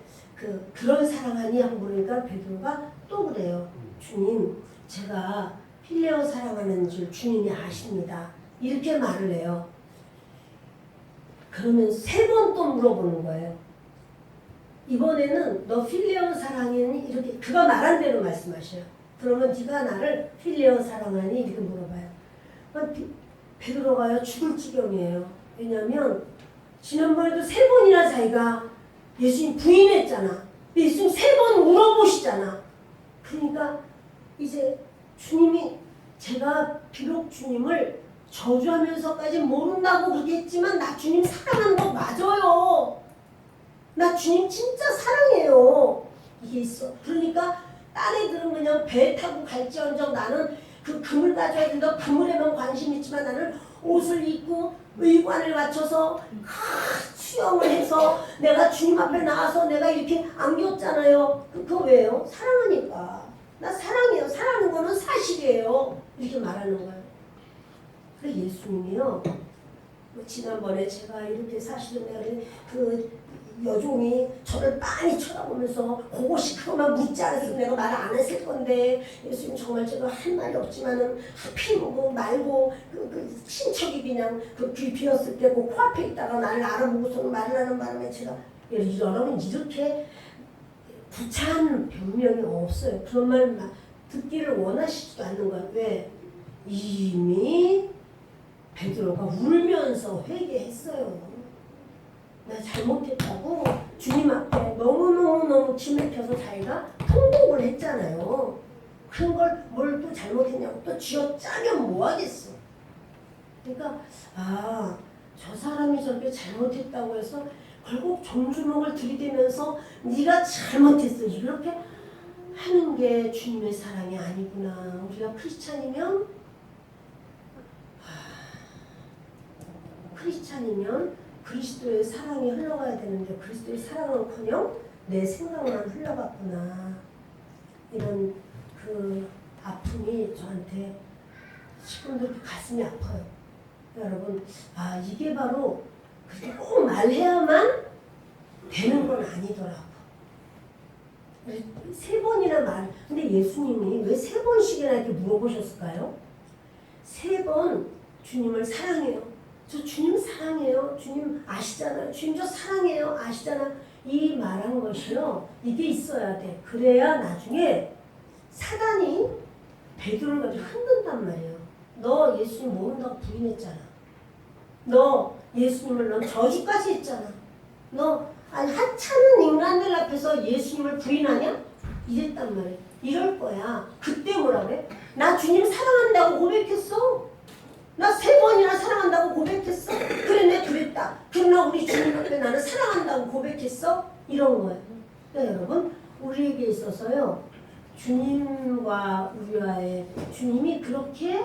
그런 사랑하니 하고 물으니까 베드로가 또 그래요. 주님, 제가 필레오 사랑하는 줄 주님이 아십니다. 이렇게 말을 해요. 그러면 3번 또 물어보는 거예요. 이번에는 너 필레오 사랑하니? 이렇게 그가 말한 대로 말씀하셔요. 그러면 네가 나를 필레오 사랑하니? 이렇게 물어봐요. 베드로가요 죽을 지경이에요. 왜냐하면 지난번에도 3번이나 자기가 예수님 부인했잖아. 예수님 3번 물어보시잖아. 그러니까 이제 주님이, 제가 비록 주님을 저주하면서까지 모른다고 그렇게 했지만 나 주님 사랑하는 거 맞아요. 나 주님 진짜 사랑해요. 이게 있어. 그러니까 딴 애들은 그냥 배 타고 갈지언정 나는 그 금을 가져야 된다. 그물에만 관심 있지만 나는 옷을 입고 의관을 갖춰서 수영을 해서 내가 주님 앞에 나와서 내가 이렇게 안겼잖아요. 그거 왜요? 사랑하니까. 나 사랑해요. 사랑하는 거는 사실이에요. 이렇게 말하는 거예요. 그래 예수님이요. 지난번에 제가 이렇게 사실은 내가 그 여종이 저를 많이 쳐다보면서 그것이 그것만 묻지 않았으면 내가 말을 안 했을 건데 예수님 정말 제가 할 말이 없지만은 하필 뭐 말고 그 친척이 그냥 그 귀 비었을 때 그 코앞에 있다가 나를 알아보고서는 말을 하는 바람에 제가 여러분 이렇게 구차한 변명이 없어요. 그런 말 듣기를 원하시지도 않는 거야. 왜? 이미 베드로가 울면서 회개했어요. 나 잘못했다고 주님 앞에 너무너무 기맥혀서 자기가 통곡을 했잖아요. 그런 걸 뭘 또 잘못했냐고 또 쥐어짜면 뭐하겠어. 그러니까 저 사람이 저렇게 잘못했다고 해서 결국 종주먹을 들이대면서 네가 잘못했어 이렇게 하는 게 주님의 사랑이 아니구나. 우리가 크리스찬이면 그리스도의 사랑이 흘러가야 되는데 그리스도의 사랑은커녕 내 생각만 흘러갔구나. 이런 그 아픔이 저한테 지금도 이렇게 가슴이 아파요. 여러분, 이게 바로 그렇게 꼭 말해야만 되는 건 아니더라고. 3번이나 말. 근데 예수님이 왜 3번씩이나 이렇게 물어보셨을까요? 3번 주님을 사랑해요. 저 주님 사랑해요. 주님 아시잖아요. 주님 저 사랑해요. 아시잖아요. 이 말한 것이요. 이게 있어야 돼. 그래야 나중에 사단이 베드로를 가지고 흔든단 말이에요. 너 예수님 모른다고 부인했잖아. 너 예수님을 넌 저주까지 했잖아. 너 하찮은 인간들 앞에서 예수님을 부인하냐? 이랬단 말이에요. 이럴 거야. 그때 뭐라 그래? 나 주님 사랑한다고 고백했어. 나 3번이나 사랑한다고 고백했어? 그래 내가 그랬다. 그러나 우리 주님 앞에 나는 사랑한다고 고백했어? 이런 거예요. 그러니까 여러분 우리에게 있어서요. 주님과 우리와의 주님이 그렇게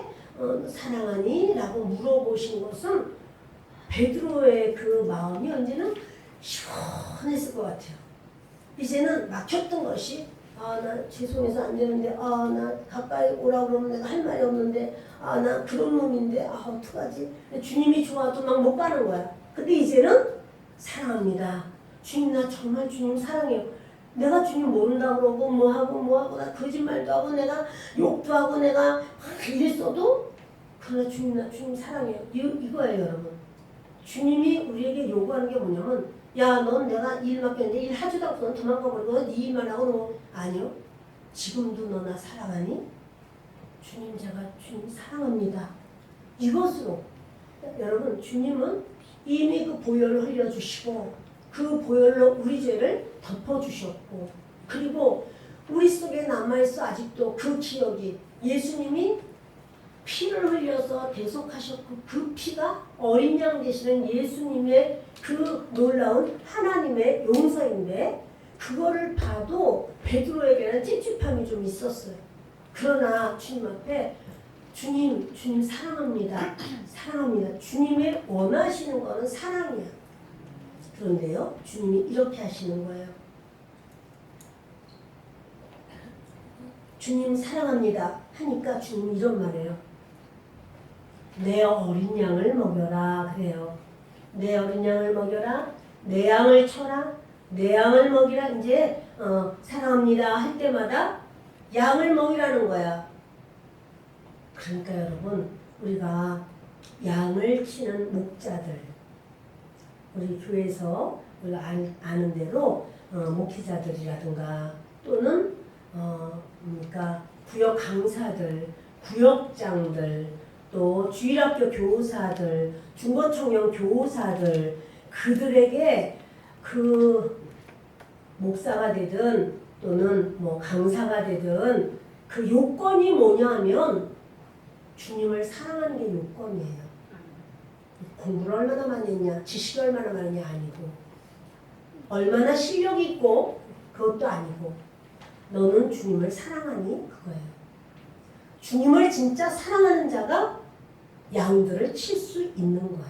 사랑하니? 라고 물어보신 것은 베드로의 그 마음이 언제는 시원했을 것 같아요. 이제는 막혔던 것이 나 죄송해서 안 되는데 나 가까이 오라고 그러면 내가 할 말이 없는데 나 그런 놈인데 어떡하지? 주님이 좋아도 막 못 가는 거야. 근데 이제는 사랑합니다. 주님 나 정말 주님 사랑해요. 내가 주님 모른다고 그러고 뭐하고 나 거짓말도 하고 내가 욕도 하고 내가 이랬어도 그러나 주님 나 주님 사랑해요. 이거예요 여러분. 주님이 우리에게 요구하는 게 뭐냐면 야, 넌 내가 일 맡겼는데 일 하지도 않고 넌 도망가 버리고 네 일만 하고 너 아니요. 지금도 너 나 사랑하니? 주님 제가 주님 사랑합니다. 이것으로 여러분 주님은 이미 그 보혈을 흘려주시고 그 보혈로 우리 죄를 덮어주셨고 그리고 우리 속에 남아있어 아직도 그 기억이 예수님이 피를 흘려서 대속하셨고 그 피가 어린 양 되시는 예수님의 그 놀라운 하나님의 용서인데 그거를 봐도 베드로에게는 찝찝함이 좀 있었어요. 그러나 주님 앞에 주님 사랑합니다. 사랑합니다. 주님의 원하시는 거는 사랑이야. 그런데요, 주님이 이렇게 하시는 거예요. 주님 사랑합니다 하니까 주님이 이런 말이에요. 내 어린 양을 먹여라 그래요. 내 어린 양을 먹여라. 내 양을 쳐라. 내 양을 먹이라. 이제 사랑합니다 할 때마다 양을 먹이라는 거야. 그러니까 여러분 우리가 양을 치는 목자들 우리 교회에서 우리가 아는 대로 목회자들이라든가 또는 그러니까 구역 강사들, 구역장들, 또 주일학교 교사들, 중고청년 교사들 그들에게 그 목사가 되든 또는 뭐 강사가 되든 그 요건이 뭐냐면 주님을 사랑하는 게 요건이에요. 공부를 얼마나 많이 했냐, 지식이 얼마나 많이 아니고 얼마나 실력이 있고 그것도 아니고 너는 주님을 사랑하니? 그거예요. 주님을 진짜 사랑하는 자가 양들을 칠 수 있는 거예요.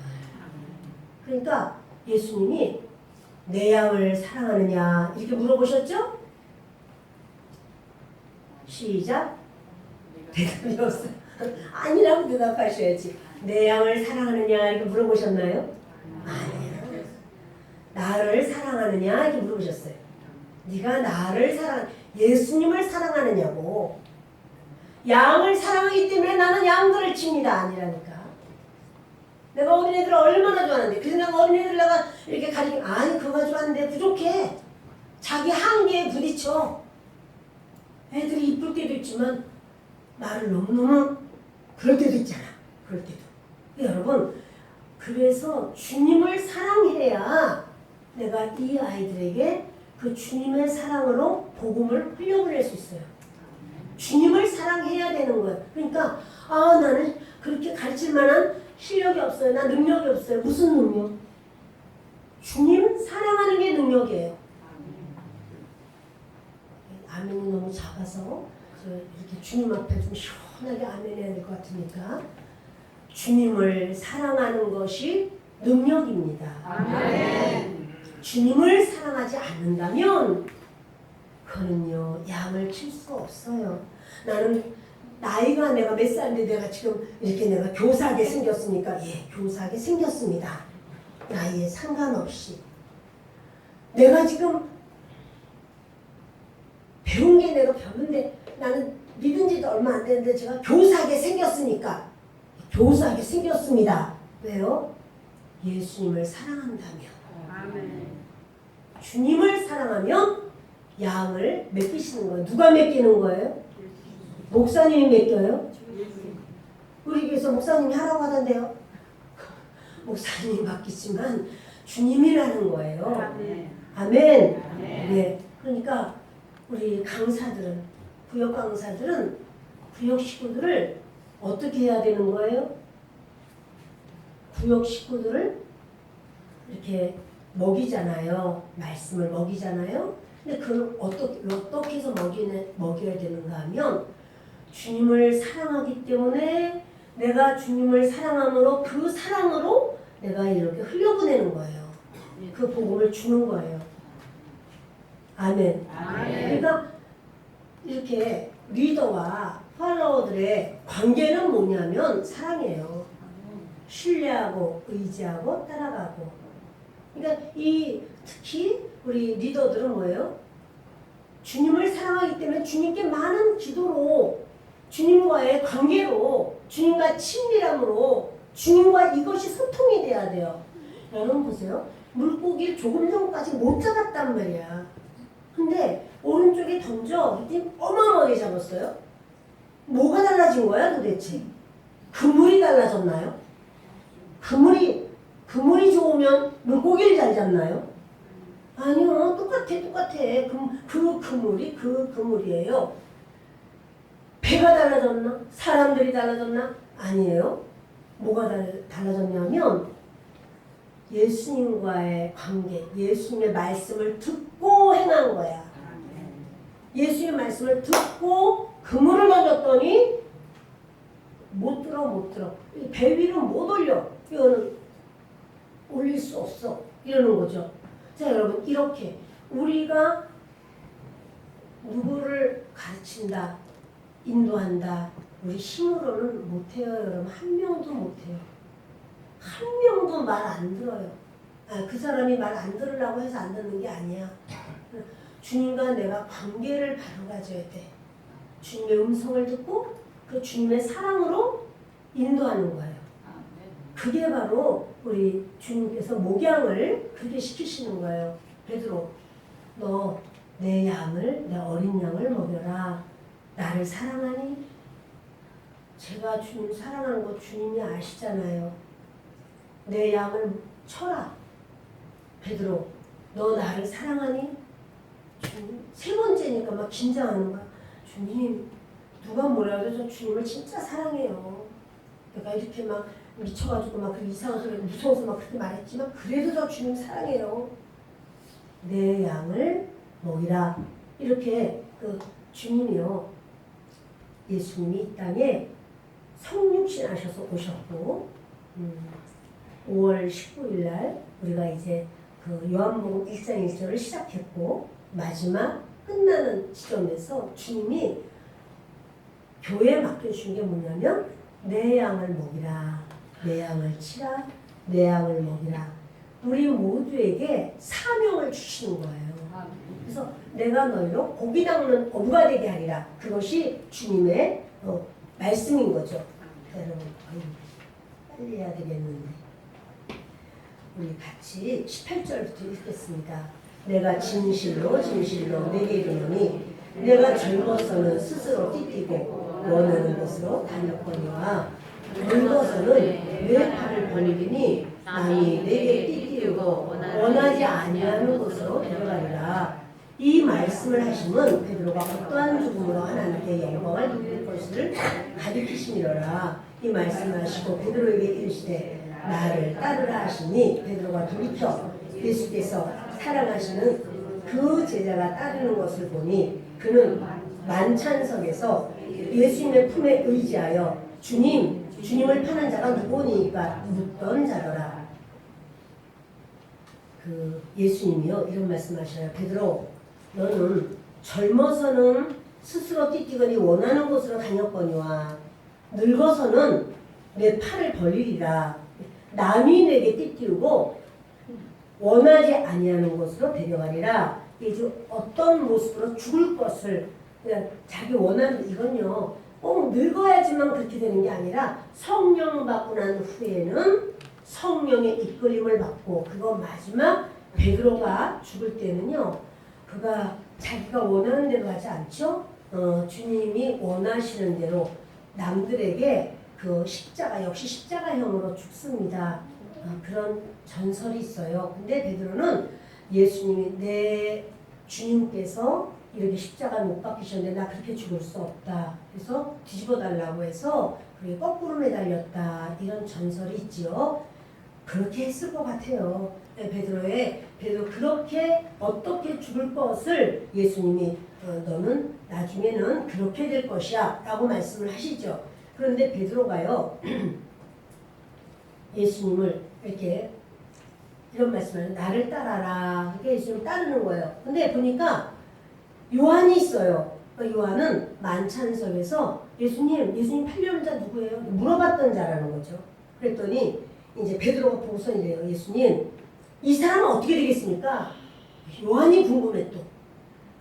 그러니까 예수님이 내 양을 사랑하느냐 이렇게 물어보셨죠? 시작. 대답이 없어요. 아니라고 대답하셔야지. 내 양을 사랑하느냐 이렇게 물어보셨나요? 아니에요. 나를 사랑하느냐 이렇게 물어보셨어요. 네가 나를 예수님을 사랑하느냐고. 양을 사랑하기 때문에 나는 양들을 칩니다. 아니라니까. 내가 어린애들을 얼마나 좋아하는데 그래서 내가 어린애들 내가 이렇게 가리키면 아니 그거 가지고 안 돼. 부족해. 자기 한계에 부딪혀. 애들이 이쁠 때도 있지만 나를 너무너무 그럴 때도 있잖아. 그럴 때도. 여러분 그래서 주님을 사랑해야 내가 이 아이들에게 그 주님의 사랑으로 복음을 흘려보낼 수 있어요. 주님을 사랑해야 되는 거예요. 그러니까 나는 그렇게 가르칠 만한 실력이 없어요. 나 능력이 없어요. 무슨 능력? 주님 사랑하는 게 능력이에요. 아멘이 너무 작아서 이렇게 주님 앞에 좀 시원하게 아멘해야 될 것 같으니까 주님을 사랑하는 것이 능력입니다. 아멘. 주님을 사랑하지 않는다면 그거는요 양을 칠 수가 없어요. 나는 나이가 내가 몇 살인데 내가 지금 이렇게 내가 교사하게 생겼으니까 예 교사하게 생겼습니다. 나이에 상관없이 내가 지금 배운 게 내가 별론데 나는 믿은 지도 얼마 안 됐는데 제가 교사하게 생겼으니까 교사하게 생겼습니다. 왜요? 예수님을 사랑한다면 아멘. 주님을 사랑하면 양을 맡기시는 거예요. 누가 맡기는 거예요? 목사님이 맡겨요? 우리 교회에서 목사님이 하라고 하던데요. 목사님이 맡기지만 주님이라는 거예요. 아멘. 아멘. 네. 그러니까 우리 강사들은 구역 강사들은 구역 식구들을 어떻게 해야 되는 거예요? 구역 식구들을 이렇게 먹이잖아요. 말씀을 먹이잖아요. 근데 그걸 어떻게 해서 먹여야 되는가 하면 주님을 사랑하기 때문에 내가 주님을 사랑함으로 그 사랑으로 내가 이렇게 흘려보내는 거예요. 그 복음을 주는 거예요. 아멘. 아멘. 그러니까 이렇게 리더와 팔로워들의 관계는 뭐냐면 사랑이에요. 신뢰하고 의지하고 따라가고. 그러니까 특히 우리 리더들은 뭐예요? 주님을 사랑하기 때문에 주님께 많은 기도로 주님과의 관계로 주님과 친밀함으로 주님과 이것이 소통이 돼야 돼요. 여러분 보세요. 물고기를 조금 전까지 못 잡았단 말이야. 근데 오른쪽에 던져 그랬더니 어마어마하게 잡았어요. 뭐가 달라진 거야 도대체? 그물이 달라졌나요? 그물이 좋으면 물고기를 잘 잡나요? 아니요, 똑같아. 그물이에요. 배가 달라졌나? 사람들이 달라졌나? 아니에요. 뭐가 달라졌냐면 예수님과의 관계, 예수님의 말씀을 듣고 행한 거야. 예수님의 말씀을 듣고 그물을 던졌더니 못 들어. 배 위로 못 올려. 이거는 올릴 수 없어. 이러는 거죠. 자, 여러분, 이렇게 우리가 누구를 가르친다, 인도한다, 우리 힘으로는 못해요. 여러분, 한 명도 못해요. 한 명도 말 안 들어요. 그 사람이 말 안 들으려고 해서 안 듣는 게 아니야. 주님과 내가 관계를 바로 가져야 돼. 주님의 음성을 듣고 그 주님의 사랑으로 인도하는 거예요. 그게 바로 우리 주님께서 목양을 그렇게 시키시는 거예요. 베드로, 너 내 양을, 내 어린 양을 먹여라. 나를 사랑하니? 제가 주님 사랑하는 거 주님이 아시잖아요. 내 양을 쳐라. 베드로, 너 나를 사랑하니? 주님, 세 번째니까 막 긴장하는 거야. 주님, 누가 뭐라 해도 저 주님을 진짜 사랑해요. 내가 이렇게 막 미쳐가지고 막 그 이상한 소리 무서워서 막 그렇게 말했지만 그래도 저 주님 사랑해요. 내 양을 먹이라. 이렇게 그 주님이요. 예수님이 이 땅에 성육신 하셔서 오셨고 5월 19일 날 우리가 이제 그 요한복음 1장 1절을 시작했고 마지막 끝나는 지점에서 주님이 교회에 맡겨주신 게 뭐냐면 내 양을 먹이라. 내 양을 치라. 내 양을 먹이라. 우리 모두에게 사명을 주시는 거예요. 그래서 내가 너희로 고기 닦는 어부가 되게 하리라. 그것이 주님의 말씀인 거죠. 여러분 빨리 해야 되겠는데 우리 같이 18절부터 읽겠습니다. 내가 진실로 내게 이르노니 내가 젊어서는 스스로 띠띠고 원하는 곳으로 다녔거니와 늙어서는 내 팔을 벌리니 남이 내게 띠띠고 원하지 아니하는 곳으로 데려가리라. 이 말씀을 하심은 베드로가 어떠한 죽음으로 하나님께 영광을 돌릴 것을 가리키심이로라. 이 말씀을 하시고 베드로에게 이르시되 나를 따르라 하시니 베드로가 돌이켜 예수께서 사랑하시는 그 제자가 따르는 것을 보니 그는 만찬석에서 예수님의 품에 의지하여 주님을 파는 자가 누구니까 묻던 자더라. 그 예수님이요 이런 말씀하셔요. 베드로, 너는 젊어서는 스스로 띠띠거니 원하는 곳으로 다녔거니와 늙어서는 내 팔을 벌리리라. 남이 내게 띠띠우고 원하지 아니하는 곳으로 데려가리라. 이제 어떤 모습으로 죽을 것을 그냥 자기 원하는 이건요 꼭 늙어야지만 그렇게 되는 게 아니라 성령 받고 난 후에는 성령의 이끌림을 받고 그거 마지막 베드로가 죽을 때는요 그가 자기가 원하는 대로 하지 않죠. 주님이 원하시는 대로 남들에게 그 십자가 역시 십자가형으로 죽습니다. 그런 전설이 있어요. 근데 베드로는 예수님이 내 주님께서 이렇게 십자가 못 박히셨는데 나 그렇게 죽을 수 없다. 그래서 뒤집어 달라고 해서 그게 거꾸로 매달렸다. 이런 전설이 있지요. 그렇게 했을 것 같아요. 베드로 그렇게 어떻게 죽을 것을 예수님이 너는 나중에는 그렇게 될 것이야 라고 말씀을 하시죠. 그런데 베드로가요 예수님을 이렇게 이런 말씀을 나를 따라라. 그게 예수님 따르는 거예요. 근데 보니까 요한이 있어요. 그러니까 요한은 만찬석에서 예수님 팔려는 자 누구예요? 물어봤던 자라는 거죠. 그랬더니 이제 베드로가 보고서 이래요. 예수님, 이 사람은 어떻게 되겠습니까? 요한이 궁금해 또.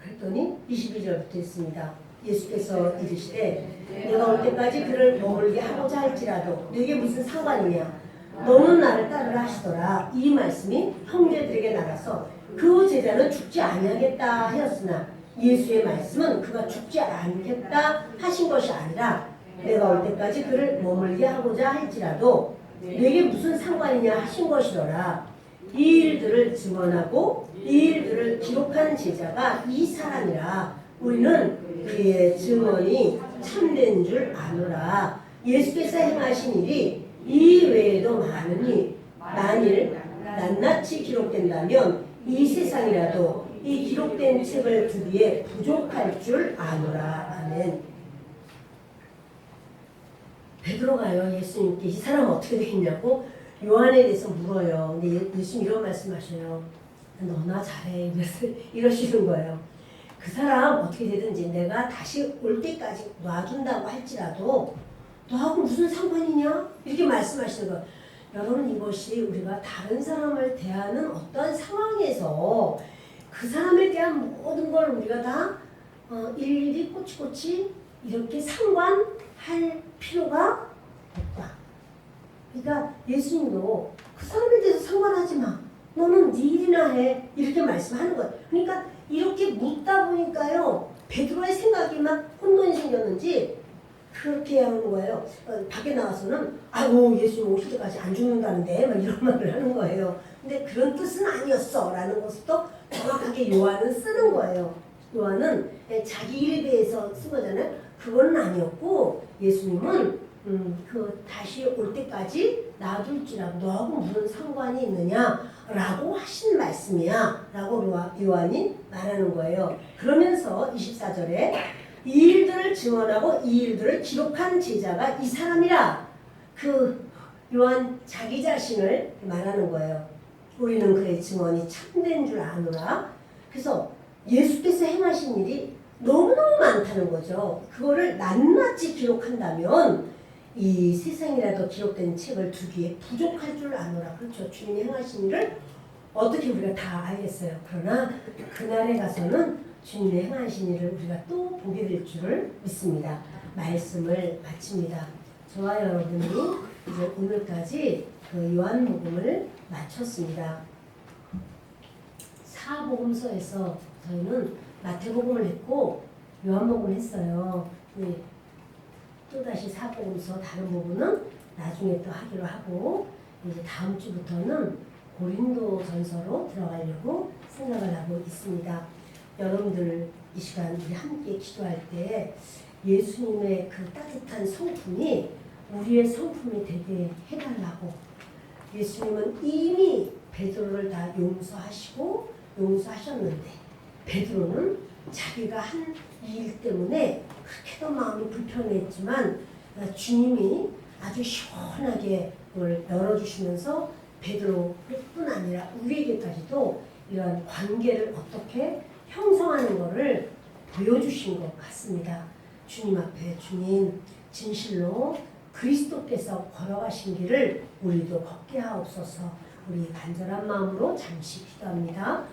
그랬더니 22절부터 있습니다. 예수께서 이르시되 내가 올 때까지 그를 머물게 하고자 할지라도 너에게 무슨 상관이냐? 너는 나를 따르라 하시더라. 이 말씀이 형제들에게 나가서 그 제자는 죽지 아니하겠다 하였으나 예수의 말씀은 그가 죽지 않겠다 하신 것이 아니라 내가 올 때까지 그를 머물게 하고자 할지라도 내게 무슨 상관이냐 하신 것이더라. 이 일들을 증언하고 이 일들을 기록한 제자가 이 사람이라. 우리는 그의 증언이 참된 줄 아노라. 예수께서 행하신 일이 이 외에도 많으니 만일 낱낱이 기록된다면 이 세상이라도 이 기록된 책을 두기에 부족할 줄 아노라. 아멘. 베드로가요, 예수님께 이 사람 어떻게 되겠냐고 요한에 대해서 물어요. 근데 예수님 이런 말씀하셔요. 너나 잘해. 이러시는 거예요. 그 사람 어떻게 되든지 내가 다시 올 때까지 놔둔다고 할지라도 너하고 무슨 상관이냐? 이렇게 말씀하시는 거예요. 여러분, 이것이 우리가 다른 사람을 대하는 어떤 상황에서 그 사람에 대한 모든 걸 우리가 다 일일이 꼬치꼬치 이렇게 상관할 필요가 없다. 그러니까 예수님도 그 사람에 대해서 상관하지 마. 너는 네 일이나 해. 이렇게 말씀하는 거예요. 그러니까 이렇게 묻다 보니까요, 베드로의 생각이 막 혼돈이 생겼는지 그렇게 하는 거예요. 밖에 나와서는 아이고 예수님 오실 때까지 안 죽는다는데 막 이런 말을 하는 거예요. 근데 그런 뜻은 아니었어 라는 것도 정확하게 요한은 쓰는 거예요. 요한은 자기 일에 대해서 쓴 거잖아요. 그건 아니었고 예수님은 그 다시 올 때까지 놔둘지라도 너하고 무슨 상관이 있느냐라고 하신 말씀이야 라고 요한이 말하는 거예요. 그러면서 24절에 이 일들을 증언하고 이 일들을 기록한 제자가 이 사람이라. 그 요한 자기 자신을 말하는 거예요. 우리는 그의 증언이 참된 줄 아노라. 그래서 예수께서 행하신 일이 너무너무 많다는 거죠. 그거를 낱낱이 기록한다면 이 세상이라도 기록된 책을 두기에 부족할 줄 아노라. 그렇죠. 주님이 행하신 일을 어떻게 우리가 다 알겠어요. 그러나 그날에 가서는 주님의 행하신 일을 우리가 또 보게 될 줄을 믿습니다. 말씀을 마칩니다. 저와 여러분이 이제 오늘까지 그 요한복음을 마쳤습니다. 사복음서에서 저희는 마태복음을 했고 요한복음을 했어요. 또다시 사복음서 다른 부분은 나중에 또 하기로 하고 이제 다음 주부터는 고린도 전서로 들어가려고 생각을 하고 있습니다. 여러분들 이 시간 우리 함께 기도할 때 예수님의 그 따뜻한 성품이 우리의 성품이 되게 해달라고. 예수님은 이미 베드로를 다 용서하시고 용서하셨는데 베드로는 자기가 한 일 때문에 그렇게도 마음이 불편했지만 주님이 아주 시원하게 그걸 열어주시면서 베드로뿐 아니라 우리에게까지도 이런 관계를 어떻게 형성하는 것을 보여주신 것 같습니다. 주님 앞에 주님 진실로 그리스도께서 걸어가신 길을 우리도 걷게 하옵소서. 우리 간절한 마음으로 잠시 기도합니다.